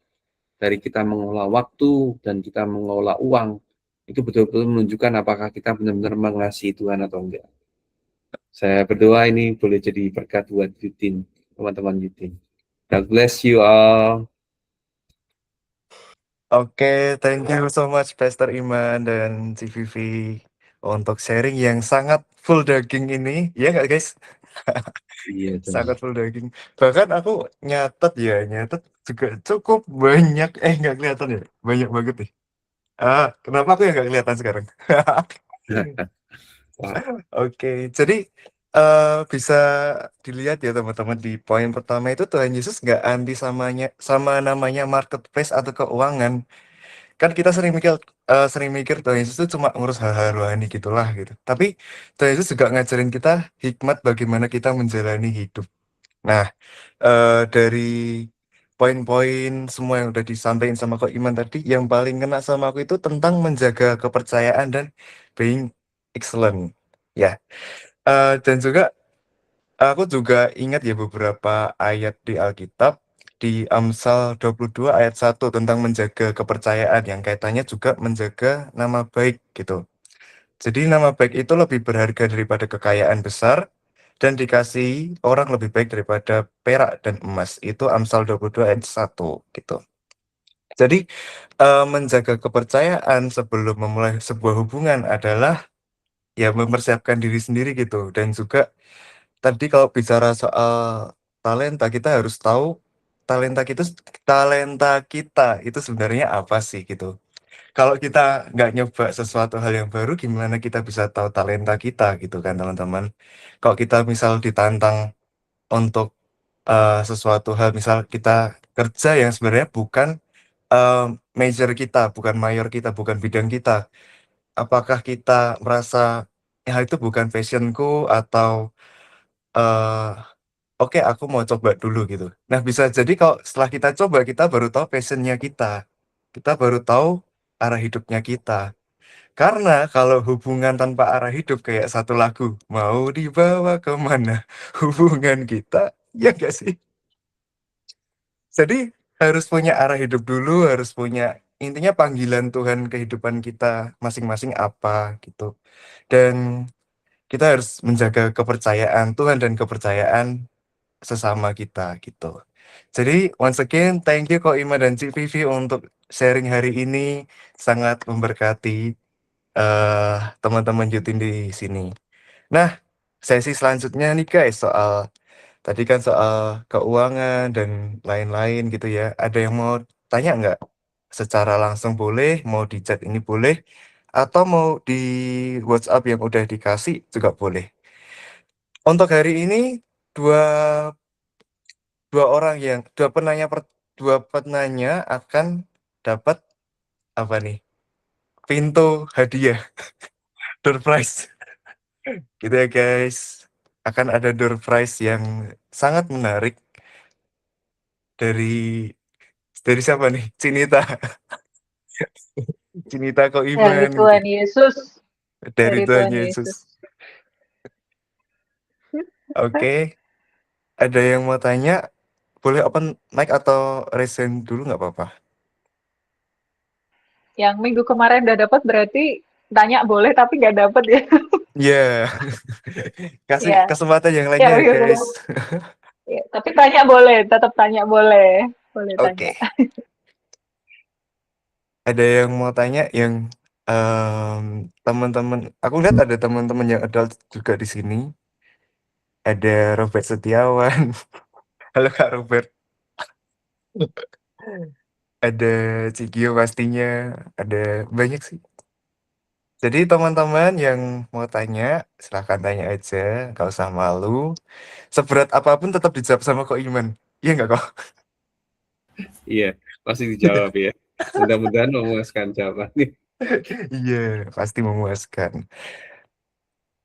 dari kita mengelola waktu, dan kita mengelola uang, itu betul-betul menunjukkan apakah kita benar-benar mengasihi Tuhan atau enggak. Saya berdoa ini boleh jadi berkat buat Yutin, teman-teman Yutin. God bless you all. Oke, thank you so much Pastor Iman dan CVV untuk sharing yang sangat full daging ini. Ya nggak guys? Iya, Sangat full daging. Bahkan aku nyatet juga cukup banyak. Nggak kelihatan ya? Banyak banget nih. Kenapa aku ya nggak kelihatan sekarang? Oke, jadi bisa dilihat ya teman-teman di poin pertama itu Tuhan Yesus nggak anti sama namanya marketplace atau keuangan. Kan kita sering mikir Tuhan Yesus itu cuma ngurus hal-hal rohani gitulah gitu. Tapi Tuhan Yesus juga ngajarin kita hikmat bagaimana kita menjalani hidup. Nah, dari poin-poin semua yang udah disampaikan sama Kak Iman tadi, yang paling kena sama aku itu tentang menjaga kepercayaan dan being excellent. Ya, dan juga aku juga ingat ya beberapa ayat di Alkitab di Amsal 22 ayat 1 tentang menjaga kepercayaan yang kaitannya juga menjaga nama baik gitu. Jadi nama baik itu lebih berharga daripada kekayaan besar dan dikasihi orang lebih baik daripada perak dan emas. Itu Amsal 22 ayat 1 gitu. Jadi menjaga kepercayaan sebelum memulai sebuah hubungan adalah ya mempersiapkan diri sendiri gitu. Dan juga tadi kalau bicara soal talenta, kita harus tahu talenta kita itu sebenarnya apa sih gitu. Kalau kita nggak nyoba sesuatu hal yang baru, gimana kita bisa tahu talenta kita gitu kan teman-teman. Kalau kita misal ditantang untuk sesuatu hal, misal kita kerja yang sebenarnya bukan major kita, bukan mayor kita, bukan bidang kita. Apakah kita merasa ya itu bukan passionku atau eh oke aku mau coba dulu gitu. Nah bisa jadi kalau setelah kita coba kita baru tahu passionnya kita baru tahu arah hidupnya kita. Karena kalau hubungan tanpa arah hidup kayak satu lagu, mau dibawa kemana hubungan kita, ya gak sih? Jadi harus punya arah hidup dulu, harus punya intinya panggilan Tuhan kehidupan kita masing-masing apa gitu. Dan kita harus menjaga kepercayaan Tuhan dan kepercayaan sesama kita gitu. Jadi once again thank you Ko Ima dan Cik Vivi untuk sharing hari ini sangat memberkati teman-teman Jutin di sini. Nah, sesi selanjutnya nih guys tadi kan soal keuangan dan lain-lain gitu ya. Ada yang mau tanya nggak? Secara langsung boleh, mau di chat ini boleh, atau mau di WhatsApp yang udah dikasih juga boleh. Untuk hari ini dua dua penanya akan dapat apa nih? Pintu hadiah, door prize. Gitu ya guys. Akan ada door prize yang sangat menarik dari siapa nih? Cinita. Cinita kok Dari Iman gitu. Tuhan Yesus. Dari Dari Tuhan Tuhan Yesus. Yesus. Oke. Ada yang mau tanya? Boleh open mic atau raise hand dulu nggak apa-apa? Yang minggu kemarin udah dapat berarti tanya boleh tapi nggak dapat ya. Iya. Kasih Ya, kesempatan yang ya lainnya ya minggu guys. kemarin. Ya, tapi tanya boleh, tetap tanya boleh. Boleh tanya. Oke. Ada yang mau tanya yang teman-teman, aku lihat ada teman-teman yang adult juga di sini. Ada Robert Setiawan. Halo Kak Robert. Ada Cikio pastinya. Ada banyak sih. Jadi teman-teman yang mau tanya, silahkan tanya aja. Gak usah malu. Seberat apapun tetap dijawab sama Kok Iman. Iya nggak kok? Iya, pasti dijawab ya. Mudah-mudahan memuaskan jawabannya. Iya, pasti memuaskan.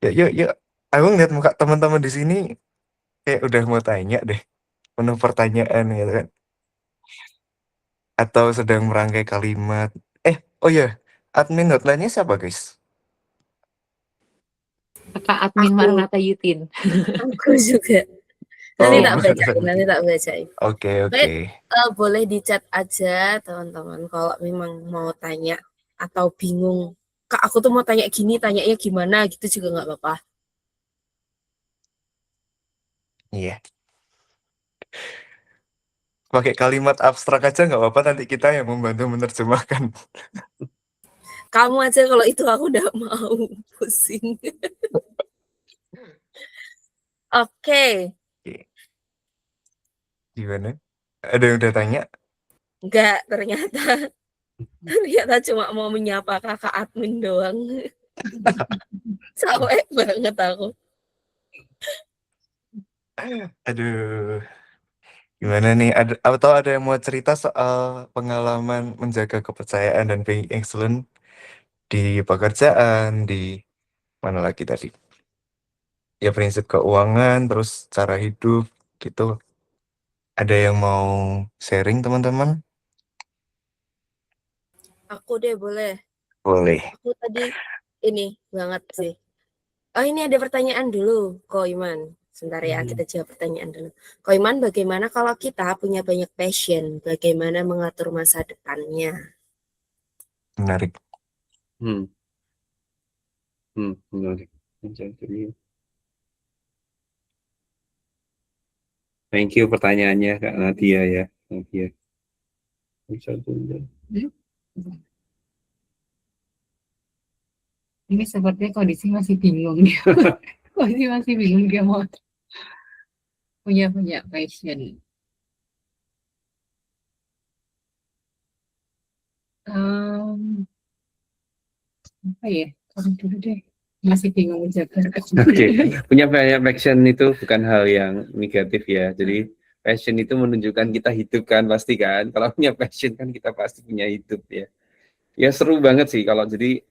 Ya, yuk, yuk. Aku ngeliat muka teman-teman di sini kayak udah mau tanya deh. Penuh pertanyaan gitu kan. Atau sedang merangkai kalimat. Oh ya, admin hotline-nya siapa guys? Kakak admin Aku. Maranatha Yutin. Aku juga. Nanti Oh, tak bacain, nanti tak bacain. oke, Baik, oke. boleh di chat aja teman-teman kalau memang mau tanya atau bingung. Kak, aku tuh mau tanya gini, tanyanya gimana gitu juga nggak apa-apa. Iya. Pakai kalimat abstrak aja nggak apa-apa, nanti kita yang membantu menerjemahkan. Kamu aja kalau itu aku udah mau pusing. Oke, Oke. Gimana? Ada yang udah tanya? nggak ternyata cuma mau menyapa kakak admin doang. Capek banget aku. Aduh, gimana nih? Atau ada yang mau cerita soal pengalaman menjaga kepercayaan dan being excellent di pekerjaan, di mana lagi tadi? Ya prinsip keuangan, terus cara hidup gitu. Ada yang mau sharing teman-teman? Aku deh boleh. Boleh. Aku tadi ini banget sih. Oh, ini ada pertanyaan dulu, Ko Iman. Sebentar ya, kita jawab pertanyaan dulu. Ko Iman, bagaimana kalau kita punya banyak passion? Bagaimana mengatur masa depannya? Menarik. Hmm. Menarik. Jadi, thank you pertanyaannya Kak Nadia ya. Nadia. Ini sepertinya kondisi masih bingung dia. Kondisi masih bingung dia mau punya passion. Apa ya? Kamu dulu deh. Masih bingung menjaga. Oke, punya banyak passion itu bukan hal yang negatif ya. Jadi passion itu menunjukkan kita hidup kan pasti kan. Kalau punya passion kan kita pasti punya hidup ya. Ya seru banget sih kalau jadi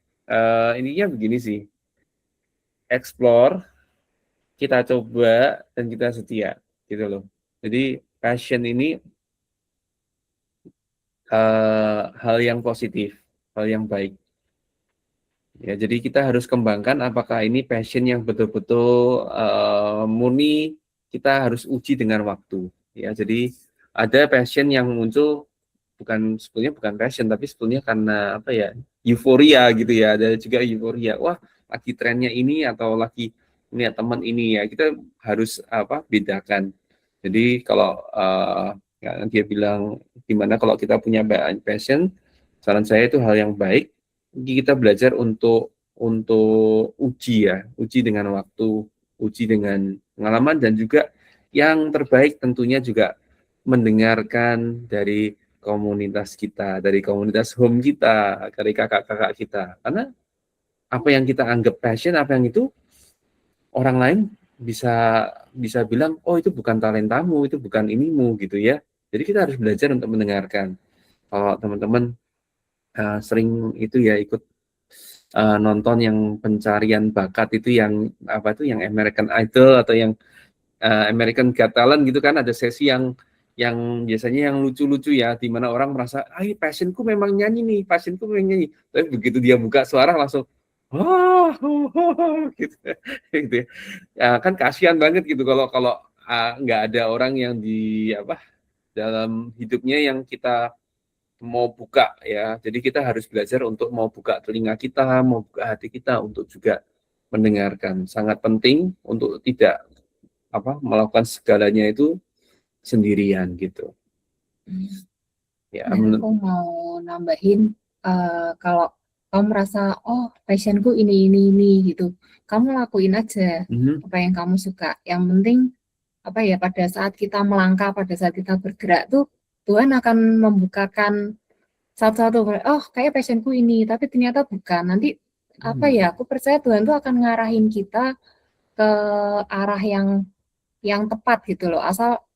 ininya begini sih. Explore, kita coba dan kita setia gitu loh. Jadi passion ini hal yang positif, hal yang baik. Ya, jadi kita harus kembangkan apakah ini passion yang betul-betul murni, kita harus uji dengan waktu. Ya, jadi ada passion yang muncul sebetulnya bukan passion, tapi sebetulnya karena apa ya, euforia gitu ya. Ada juga euforia. Wah, lagi trennya ini atau lagi lihat teman ini ya. Kita harus bedakan. Jadi kalau ya, dia bilang gimana kalau kita punya passion, saran saya itu hal yang baik. Kita belajar untuk uji dengan waktu, uji dengan pengalaman, dan juga yang terbaik tentunya juga mendengarkan dari komunitas kita, dari komunitas home kita, dari kakak-kakak kita. Karena apa yang kita anggap passion, apa yang itu orang lain bisa bisa bilang, oh itu bukan talentamu, itu bukan inimu gitu ya. Jadi kita harus belajar untuk mendengarkan. Kalau teman-teman sering itu ya ikut nonton yang pencarian bakat itu yang apa tuh yang American Idol atau yang American Got Talent gitu kan, ada sesi yang biasanya yang lucu-lucu ya, di mana orang merasa, passionku memang nyanyi nih, passionku memang nyanyi. Tapi begitu dia buka suara langsung, wah, gitu, gitu ya. Ya, kan kasihan banget gitu kalau nggak ada orang yang di dalam hidupnya yang kita mau buka ya. Jadi kita harus belajar untuk mau buka telinga kita, mau buka hati kita untuk juga mendengarkan. Sangat penting untuk tidak melakukan segalanya itu sendirian gitu. Ya, Nah, aku mau nambahin kalau kamu merasa oh passionku ini gitu, kamu lakuin aja apa yang kamu suka. Yang penting apa ya, pada saat kita melangkah, pada saat kita bergerak tuh Tuhan akan membukakan satu-satu, oh kayak passionku ini, tapi ternyata bukan. Nanti apa ya, aku percaya Tuhan tuh akan ngarahin kita ke arah yang tepat gitu loh.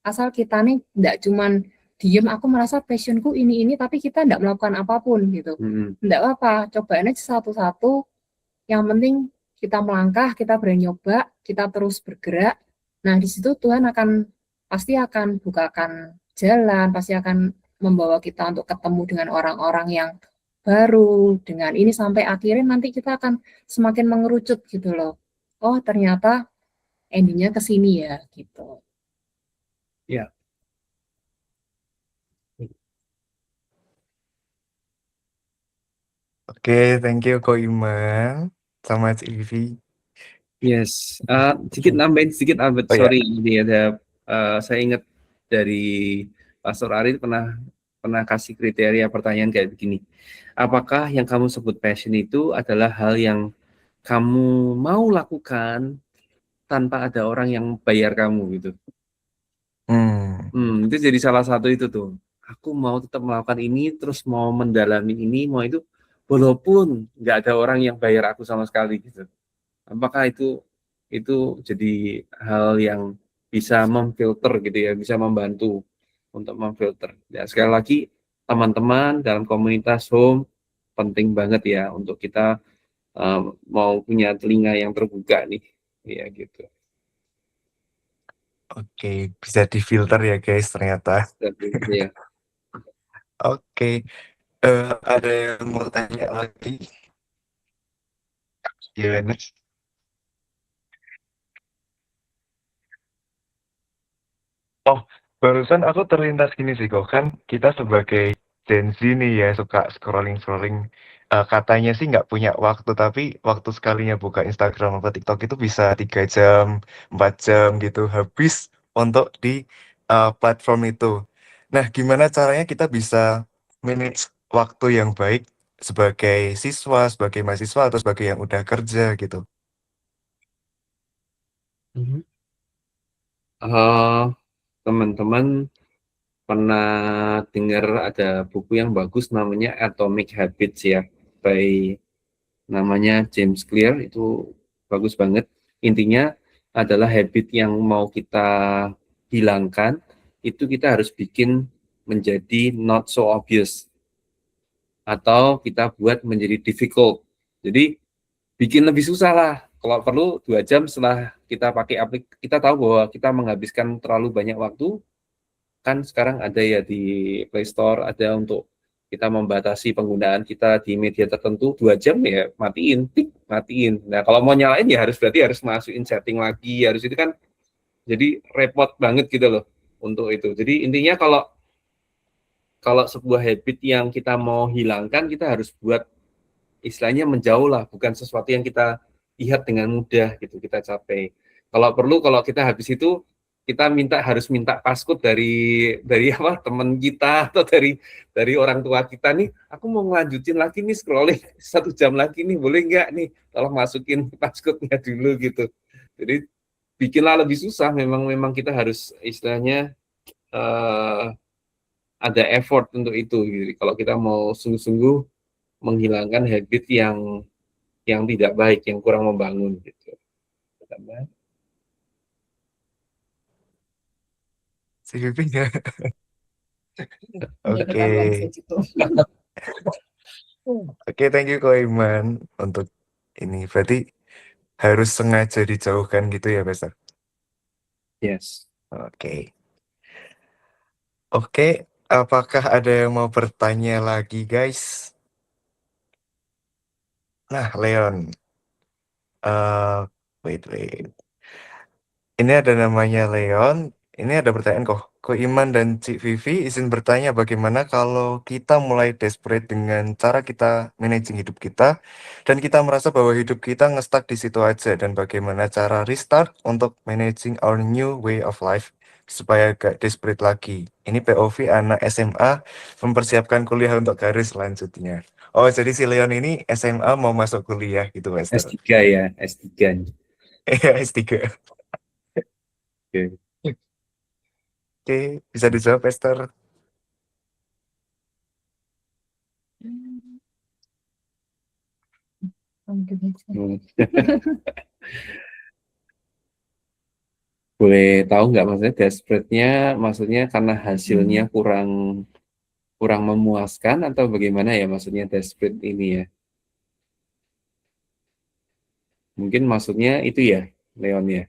Asal kita nih enggak cuman diem, aku merasa passionku ini tapi kita enggak melakukan apapun gitu. Enggak apa-apa, cobain aja satu-satu. Yang penting kita melangkah, kita berani nyoba, kita terus bergerak. Nah, di situ Tuhan pasti akan bukakan jalan, pasti akan membawa kita untuk ketemu dengan orang-orang yang baru, dengan ini sampai akhirnya nanti kita akan semakin mengerucut gitu loh. Oh, ternyata endingnya ke sini ya gitu. Ya. Oke, thank you Ko Iman sama Cik Vivi. Yes, sedikit nambahin sedikit Albert, Oh ya, sorry ini ada saya ingat dari Pastor Ari pernah pernah kasih kriteria pertanyaan kayak begini. Apakah yang kamu sebut passion itu adalah hal yang kamu mau lakukan tanpa ada orang yang bayar kamu gitu? Itu jadi salah satu itu tuh. Aku mau tetap melakukan ini, terus mau mendalami ini, mau itu, walaupun nggak ada orang yang bayar aku sama sekali gitu. Apakah itu jadi hal yang bisa memfilter gitu ya, bisa membantu untuk memfilter. Ya, sekali lagi teman-teman dalam komunitas home penting banget ya untuk kita um, mau punya telinga yang terbuka nih, ya gitu. oke, bisa difilter ya guys ternyata. Tapi, ya. Oke, ada yang mau tanya lagi? Gimana? Oh, barusan aku terlintas gini sih kok, kan kita sebagai Gen Z nih ya, suka scrolling-scrolling. Katanya sih nggak punya waktu, tapi waktu sekalinya buka Instagram atau TikTok itu bisa 3 jam, 4 jam gitu, habis untuk di platform itu. Nah, gimana caranya kita bisa manage waktu yang baik sebagai siswa, sebagai mahasiswa, atau sebagai yang udah kerja gitu? Mhm. Eh, Teman-teman pernah dengar ada buku yang bagus namanya Atomic Habits ya, by namanya James Clear, itu bagus banget. Intinya adalah habit yang mau kita hilangkan, itu kita harus bikin menjadi not so obvious, atau kita buat menjadi difficult. Jadi bikin lebih susah lah. Kalau perlu 2 jam setelah kita pakai aplikasi, kita tahu bahwa kita menghabiskan terlalu banyak waktu, kan sekarang ada ya di Play Store, ada untuk kita membatasi penggunaan kita di media tertentu 2 jam ya matiin, tik, matiin. Nah kalau mau nyalain ya berarti harus masukin setting lagi, harus itu kan jadi repot banget gitu loh untuk itu. Jadi intinya kalau kalau sebuah habit yang kita mau hilangkan, kita harus buat istilahnya menjauh lah, bukan sesuatu yang kita lihat dengan mudah gitu, kita capai. Kalau perlu, kalau kita habis itu, kita harus minta passcode dari apa teman kita atau dari orang tua kita nih, aku mau ngelanjutin lagi nih scrolling 1 jam lagi nih, boleh nggak nih, tolong masukin passcode-nya dulu gitu. Jadi bikinlah lebih susah, memang kita harus istilahnya ada effort untuk itu. Gitu. Kalau kita mau sungguh-sungguh menghilangkan habit yang tidak baik, yang kurang membangun gitu. Si Vivi nggak? Ya Oke. ketahuan sih itu. Oke, thank you Ko Iman untuk ini. Berarti harus sengaja dijauhkan gitu ya, Besar? Yes. Oke. Oke, apakah ada yang mau bertanya lagi, guys? Nah, Leon. Wait. Ini ada namanya Leon. Ini ada pertanyaan kok. Ko Iman dan Cik Vivi izin bertanya bagaimana kalau kita mulai desperate dengan cara kita managing hidup kita dan kita merasa bahwa hidup kita ngestak di situ aja dan bagaimana cara restart untuk managing our new way of life supaya gak desperate lagi. Ini POV anak SMA mempersiapkan kuliah untuk karir selanjutnya. Oh, jadi si Leon ini SMA mau masuk kuliah gitu, Master. S3 ya, S3. Iya, S3. Oke. Oke, bisa dijawab, Esther. Hmm. Boleh tahu nggak maksudnya desperate-nya, maksudnya karena hasilnya kurang kurang memuaskan atau bagaimana ya maksudnya desperate ini ya? Mungkin maksudnya itu ya, Leon ya.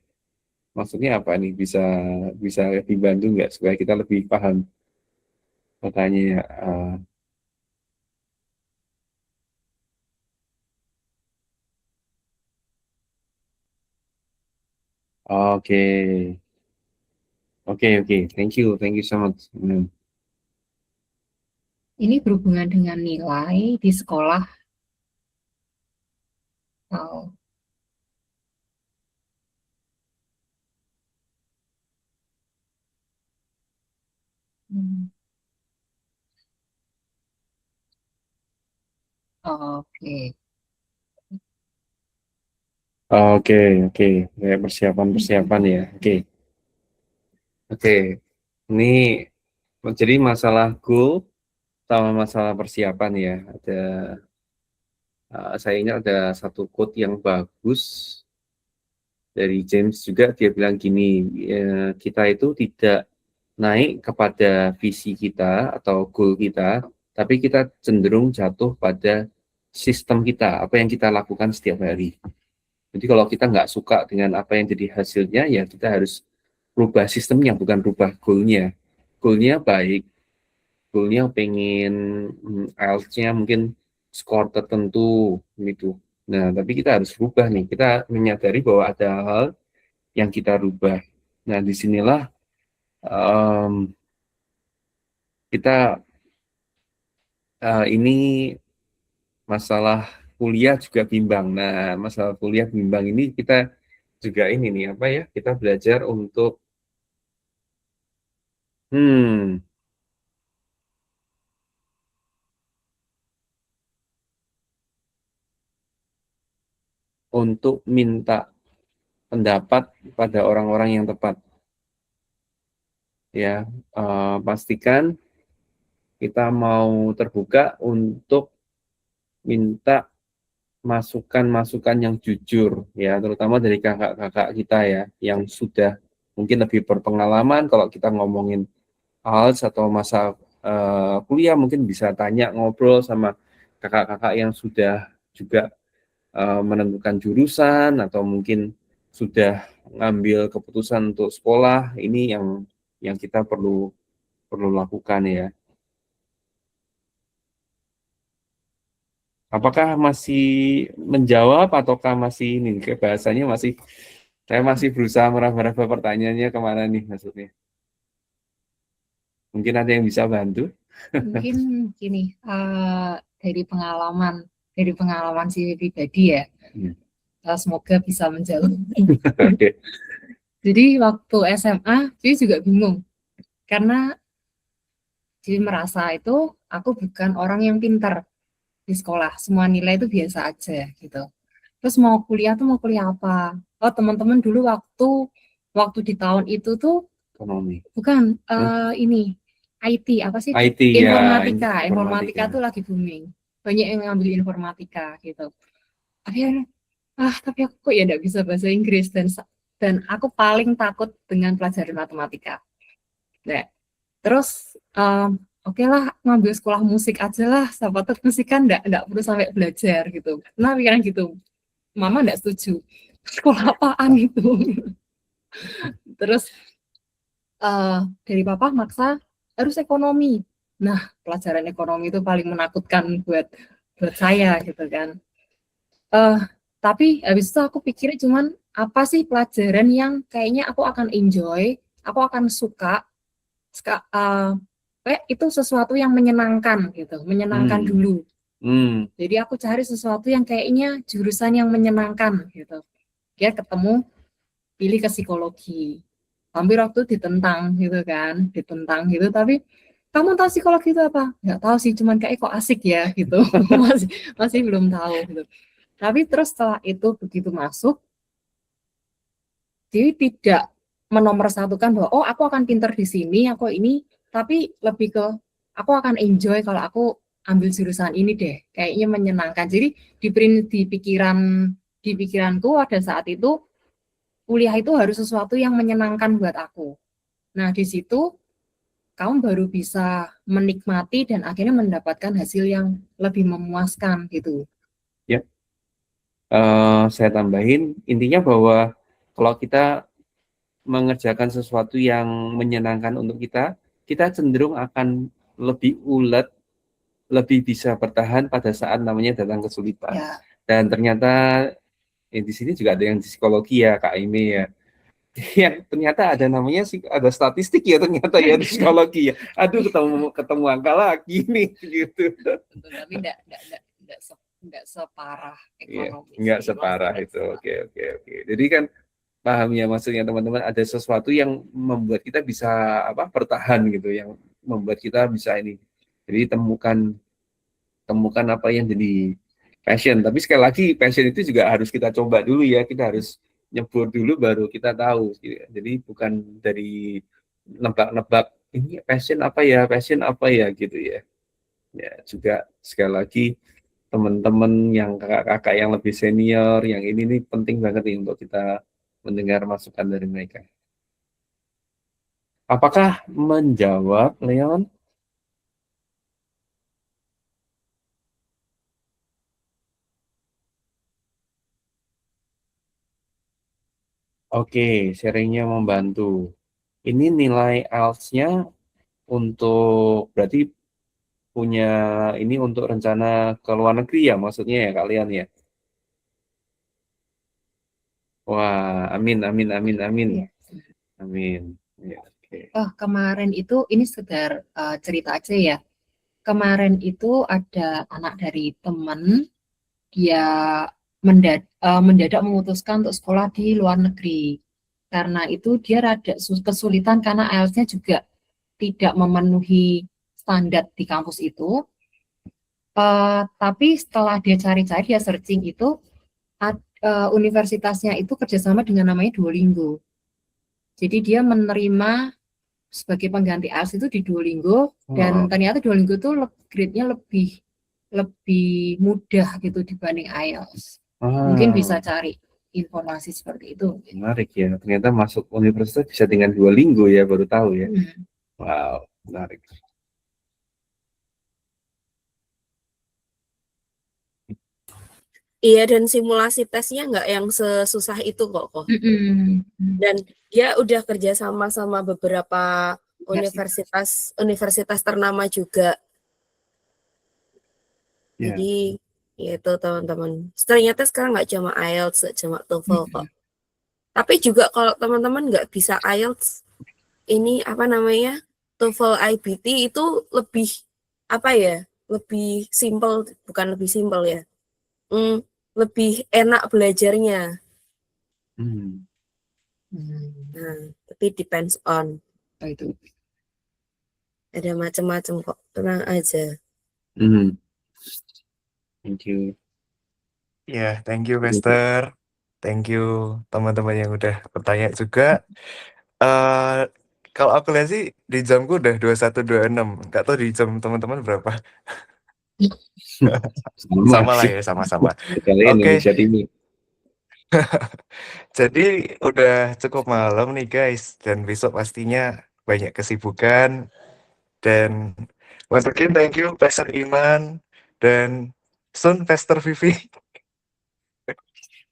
Maksudnya apa nih? Bisa bisa dibantu nggak supaya kita lebih paham pertanyaannya? Oke. Oke, thank you so much. Ini berhubungan dengan nilai di sekolah. Oh, hmm, oke. Oke, kayak persiapan ya. Oke. Ini jadi masalah goal sama masalah persiapan ya. Saya ingat ada satu quote yang bagus dari James juga, dia bilang gini, kita itu tidak naik kepada visi kita atau goal kita, tapi kita cenderung jatuh pada sistem kita, apa yang kita lakukan setiap hari. Jadi kalau kita nggak suka dengan apa yang jadi hasilnya, ya kita harus rubah sistemnya, bukan rubah goalnya. Goalnya baik, goalnya pengen IELTS-nya mungkin skor tertentu gitu. Nah, tapi kita harus rubah nih. Kita menyadari bahwa ada hal yang kita rubah. Nah, disinilah kita ini masalah kuliah juga bimbang. Nah, masalah kuliah bimbang ini kita juga ini nih apa ya? Kita belajar hmm, untuk minta pendapat pada orang-orang yang tepat. Ya, pastikan kita mau terbuka untuk minta masukan-masukan yang jujur ya, terutama dari kakak-kakak kita ya yang sudah mungkin lebih berpengalaman. Kalau kita ngomongin hal atau masa kuliah, mungkin bisa tanya ngobrol sama kakak-kakak yang sudah juga menentukan jurusan atau mungkin sudah ngambil keputusan untuk sekolah. Ini yang kita perlu lakukan ya. Apakah masih menjawab ataukah masih ini kayak bahasanya saya masih berusaha meraba-raba pertanyaannya kemana nih maksudnya? Mungkin ada yang bisa bantu? Mungkin gini, dari pengalaman si pribadi ya, semoga bisa menjawab. Oke. Jadi waktu SMA, dia juga bingung karena dia merasa itu aku bukan orang yang pintar di sekolah, semua nilai itu biasa aja gitu. Terus mau kuliah apa? Oh, teman-teman dulu waktu di tahun itu tuh Ekonomi. bukan ini IT apa sih? IT Informatika. ya. Informatika tuh lagi booming. Banyak yang ngambil informatika gitu. Akhirnya tapi aku kok ya nggak bisa bahasa Inggris dan aku paling takut dengan pelajaran matematika. Nah, terus oke lah ngambil sekolah musik aja lah, siapa tahu musik kan nggak perlu sampai belajar gitu. Nah pikiran gitu, mama nggak setuju. Sekolah apaan itu? Terus dari papa maksa harus ekonomi. Nah pelajaran ekonomi itu paling menakutkan buat saya gitu kan. Tapi habis itu aku pikirnya cuman apa sih pelajaran yang kayaknya aku akan enjoy, aku akan suka, itu sesuatu yang menyenangkan gitu, menyenangkan dulu. Jadi aku cari sesuatu yang kayaknya jurusan yang menyenangkan gitu. Dia ketemu, pilih ke psikologi. Hampir waktu ditentang gitu kan, tapi kamu tahu psikologi itu apa? Nggak tahu sih, cuman kayak kok asik ya gitu. masih belum tahu gitu. Tapi terus setelah itu begitu masuk, jadi tidak menomorsatukan bahwa aku akan pinter di sini, aku ini, tapi lebih ke aku akan enjoy kalau aku ambil jurusan ini deh, kayaknya menyenangkan. Jadi di pikiranku pada saat itu kuliah itu harus sesuatu yang menyenangkan buat aku. Nah di situ kamu baru bisa menikmati dan akhirnya mendapatkan hasil yang lebih memuaskan gitu. Ya, saya tambahin intinya bahwa kalau kita mengerjakan sesuatu yang menyenangkan untuk kita cenderung akan lebih ulet, lebih bisa bertahan pada saat namanya datang kesulitan. Ya. Dan ternyata di sini juga ada yang di psikologi ya, Kak Ime ya. yang ternyata ada namanya sih, ada statistik ya ternyata ya di psikologi ya. Aduh, ketemu angka lagi nih gitu. Betul, tapi enggak separah Iya, ekonomi nggak sih. separah itu. Oke. Jadi kan paham ya maksudnya teman-teman, ada sesuatu yang membuat kita bisa bertahan gitu, yang membuat kita bisa ini. Jadi temukan apa yang jadi passion. Tapi sekali lagi passion itu juga harus kita coba dulu ya, kita harus nyebur dulu baru kita tahu. Jadi bukan dari nebak-nebak ini passion apa ya gitu ya. Ya juga sekali lagi teman-teman yang kakak-kakak yang lebih senior, yang ini nih penting banget nih untuk kita mendengar masukan dari mereka. Apakah menjawab, Leon? Oke, sharingnya membantu. Ini nilai IELTS-nya untuk berarti punya ini untuk rencana ke luar negeri ya, maksudnya ya kalian ya. Wah, amin. Iya. Amin. Ya, oke. Oh, kemarin itu ini sekedar cerita aja ya. Kemarin itu ada anak dari teman, dia mendadak memutuskan untuk sekolah di luar negeri. Karena itu dia rada kesulitan karena IELTS-nya juga tidak memenuhi standar di kampus itu. Tapi setelah dia cari-cari, dia searching itu, universitasnya itu kerjasama dengan namanya Duolingo. Jadi dia menerima sebagai pengganti IELTS itu di Duolingo, dan ternyata Duolingo itu grade-nya lebih mudah gitu dibanding IELTS. Mungkin bisa cari informasi seperti itu. Menarik ya, ternyata masuk universitas bisa dengan Duolingo ya, baru tahu ya. Wow, menarik. Iya, dan simulasi tesnya nggak yang sesusah itu kok. Dan dia udah kerja sama beberapa universitas ternama juga. Jadi ya itu teman-teman. Ternyata sekarang nggak cuma IELTS, nggak cuma TOEFL kok. Tapi juga kalau teman-teman nggak bisa IELTS, ini apa namanya, TOEFL IBT itu lebih lebih simple, bukan lebih simple ya, lebih enak belajarnya. Nah, tapi depends on. Itu. Ada macam-macam kok, tenang aja. Thank you. Ya, thank you, Master. Thank you, teman-teman yang udah bertanya juga. Kalau aku lihat sih, di jamku udah 21.26. Nggak tahu di jam teman-teman berapa. Sama lah ya, sama-sama. Oke. Indonesia Timur. Jadi udah cukup malam nih guys, dan besok pastinya banyak kesibukan. Dan once again thank you Pastor Iman dan Sun Pastor Vivi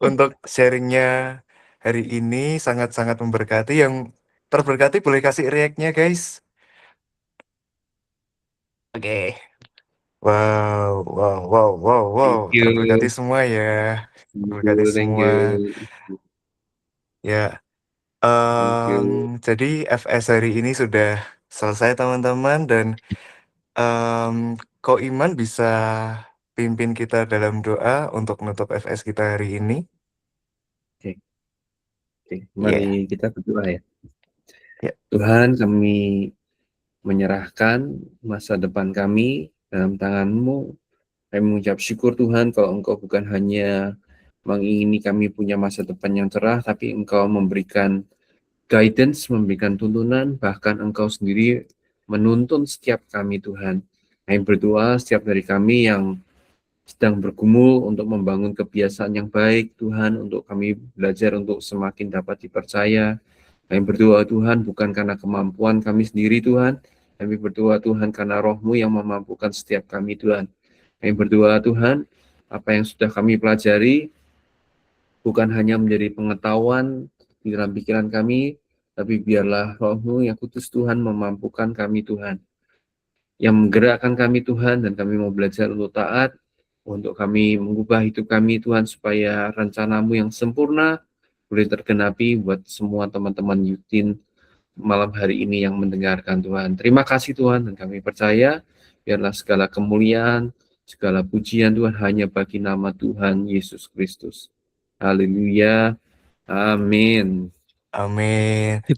untuk sharingnya hari ini, sangat-sangat memberkati. Yang terberkati boleh kasih react-nya guys. Oke. Wow. Terberkati semua ya. Terberkati semua. Ya. Jadi FS hari ini sudah selesai teman-teman, dan Ko Iman bisa pimpin kita dalam doa untuk menutup FS kita hari ini. Oke, mari kita berdoa ya. Tuhan, kami menyerahkan masa depan kami dalam tangan-Mu. Kami mengucap syukur Tuhan kalau Engkau bukan hanya mengingini kami punya masa depan yang cerah, tapi Engkau memberikan guidance, memberikan tuntunan, bahkan Engkau sendiri menuntun setiap kami Tuhan. Kami berdoa setiap dari kami yang sedang bergumul untuk membangun kebiasaan yang baik Tuhan, untuk kami belajar untuk semakin dapat dipercaya. Kami berdoa Tuhan bukan karena kemampuan kami sendiri Tuhan, kami berdoa Tuhan karena Roh-Mu yang memampukan setiap kami Tuhan. Kami berdoa Tuhan, apa yang sudah kami pelajari bukan hanya menjadi pengetahuan di dalam pikiran kami, tapi biarlah Roh-Mu yang kudus Tuhan memampukan kami Tuhan, yang menggerakkan kami Tuhan, dan kami mau belajar untuk taat, untuk kami mengubah hidup kami Tuhan, supaya rencana-Mu yang sempurna boleh tergenapi buat semua teman-teman Yutin malam hari ini yang mendengarkan Tuhan. Terima kasih Tuhan, dan kami percaya biarlah segala kemuliaan, segala pujian Tuhan hanya bagi nama Tuhan Yesus Kristus. Haleluya. Amin. Amin.